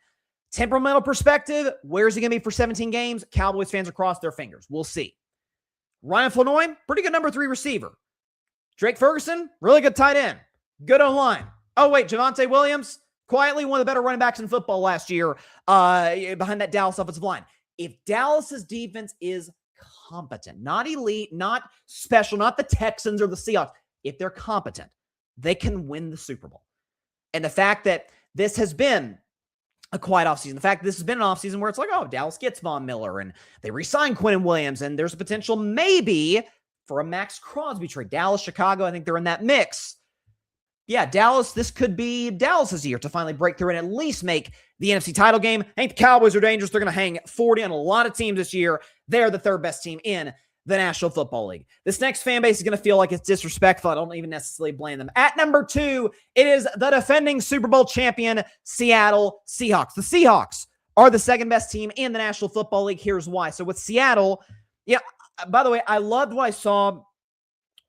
Temperamental perspective, where is he going to be for 17 games? Cowboys fans are crossed their fingers. We'll see. Ryan Flanoy, pretty good number 3 receiver. Drake Ferguson, really good tight end. Good O-line. Oh, wait, Javonte Williams, quietly one of the better running backs in football last year behind that Dallas offensive line. If Dallas's defense is competent, not elite, not special, not the Texans or the Seahawks, if they're competent, they can win the Super Bowl. And the fact that this has been a quiet offseason, the fact that this has been an offseason where it's like, oh, Dallas gets Von Miller and they re-sign Quinnen Williams, and there's a potential maybe for a Max Crosby trade. Dallas, Chicago, I think they're in that mix. Yeah, Dallas, this could be Dallas's year to finally break through and at least make the NFC title game. I think the Cowboys are dangerous. They're going to hang 40 on a lot of teams this year. They're the 3rd best team in the National Football League. This next fan base is going to feel like it's disrespectful. I don't even necessarily blame them. At number 2, it is the defending Super Bowl champion, Seattle Seahawks. The Seahawks are the 2nd best team in the National Football League. Here's why. So with Seattle, yeah, by the way, I loved what I saw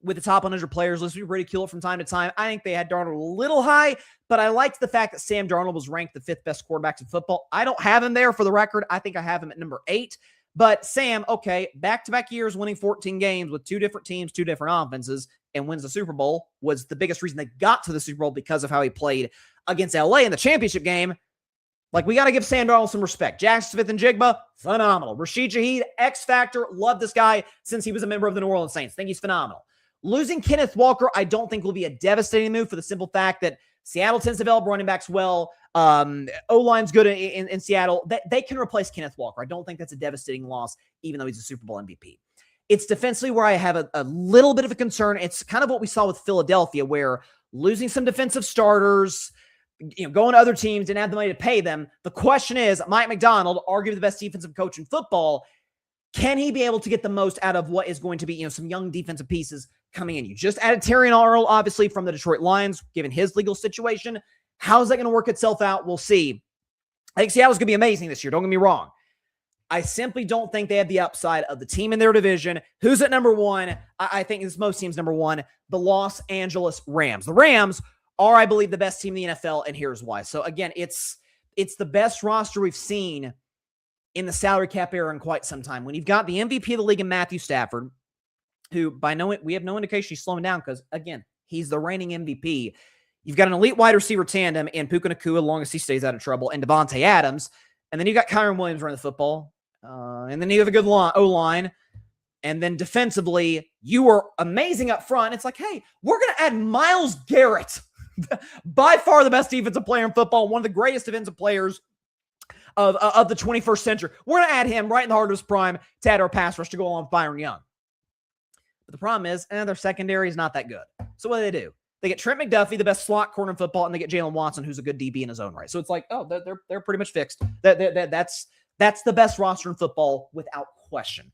with the top 100 players list. We ridicule it from time to time. I think they had Darnold a little high, but I liked the fact that Sam Darnold was ranked the 5th best quarterbacks in football. I don't have him there for the record. I think I have him at number 8. But Sam, okay, back-to-back years winning 14 games with 2 different teams, 2 different offenses, and wins the Super Bowl was the biggest reason they got to the Super Bowl because of how he played against LA in the championship game. Like, we got to give Sam Darnold some respect. Jackson Smith and Jigba, phenomenal. Rashid Shaheed, X Factor. Love this guy since he was a member of the New Orleans Saints. Think he's phenomenal. Losing Kenneth Walker, I don't think will be a devastating move for the simple fact that Seattle tends to develop running backs well. O-line's good in Seattle. They can replace Kenneth Walker. I don't think that's a devastating loss, even though he's a Super Bowl MVP. It's defensively where I have a little bit of a concern. It's kind of what we saw with Philadelphia, where losing some defensive starters, going to other teams, didn't have the money to pay them. The question is, Mike Macdonald, arguably the best defensive coach in football, can he be able to get the most out of what is going to be, some young defensive pieces coming in? You just added Terrion Arnold, obviously, from the Detroit Lions, given his legal situation. How's that going to work itself out? We'll see. I think Seattle's going to be amazing this year. Don't get me wrong. I simply don't think they have the upside of the team in their division. Who's at number 1? I think this most teams number 1, the Los Angeles Rams. The Rams are, I believe, the best team in the NFL, and here's why. So again, it's the best roster we've seen in the salary cap era in quite some time. When you've got the MVP of the league in Matthew Stafford, who we have no indication he's slowing down because, again, he's the reigning MVP. You've got an elite wide receiver tandem in Puka Nacua, as long as he stays out of trouble, and Devontae Adams. And then you got Kyron Williams running the football. And then you have a good O-line. And then defensively, you are amazing up front. It's like, hey, we're going to add Myles Garrett. By far the best defensive player in football, one of the greatest defensive players of the 21st century. We're going to add him right in the heart of his prime to add our pass rush to go along with Byron Young. But the problem is, their secondary is not that good. So what do? They get Trent McDuffie, the best slot corner in football, and they get Jalen Watson, who's a good DB in his own right. So it's like, oh, they're pretty much fixed. That's the best roster in football without question.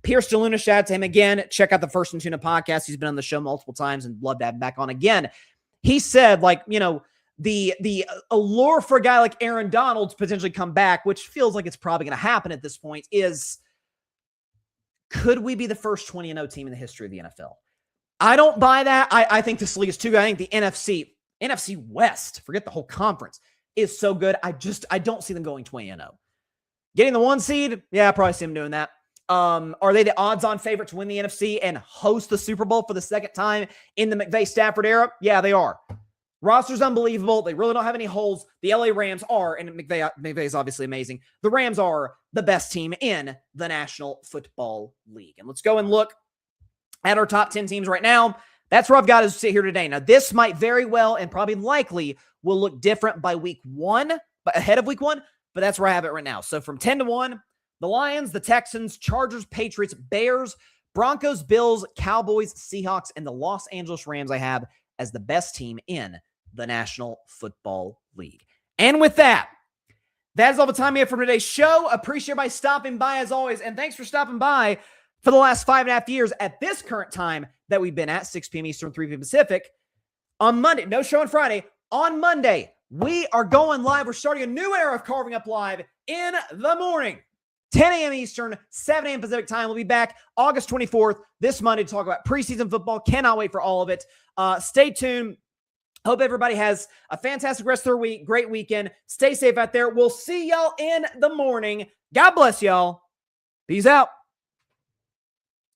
Pierce DeLuna, shout out to him again. Check out the First and Tuna podcast. He's been on the show multiple times and love to have him back on again. He said, the allure for a guy like Aaron Donald to potentially come back, which feels like it's probably going to happen at this point, is could we be the first 20-0 team in the history of the NFL? I don't buy that. I think this league is too good. I think the NFC West, forget the whole conference, is so good. I don't see them going 20-0. Getting the 1 seed, yeah, I probably see them doing that. Are they the odds-on favorite to win the NFC and host the Super Bowl for the second time in the McVay-Stafford era? Yeah, they are. Roster's unbelievable. They really don't have any holes. The LA Rams are, and McVay is obviously amazing. The Rams are the best team in the National Football League. And let's go and look at our top 10 teams right now. That's where I've got to sit here today. Now, this might very well and probably likely will look different by week 1, but ahead of week 1, but that's where I have it right now. So from 10 to 1, the Lions, the Texans, Chargers, Patriots, Bears, Broncos, Bills, Cowboys, Seahawks, and the Los Angeles Rams I have as the best team in the National Football League. And with that is all the time we have for today's show. Appreciate everybody stopping by as always, and thanks for stopping by for the last 5.5 years at this current time that we've been at, 6 p.m. Eastern, 3 p.m. Pacific. On Monday, no show on Friday. On Monday, we are going live. We're starting a new era of Carving Up Live in the morning. 10 a.m. Eastern, 7 a.m. Pacific time. We'll be back August 24th, this Monday, to talk about preseason football. Cannot wait for all of it. Stay tuned. Hope everybody has a fantastic rest of their week. Great weekend. Stay safe out there. We'll see y'all in the morning. God bless y'all. Peace out.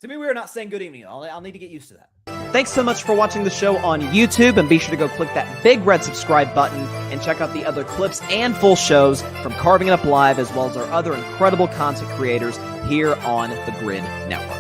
To me, we are not saying good evening. I'll need to get used to that. Thanks so much for watching the show on YouTube, and be sure to go click that big red subscribe button and check out the other clips and full shows from Carving It Up Live, as well as our other incredible content creators here on the Grid Network.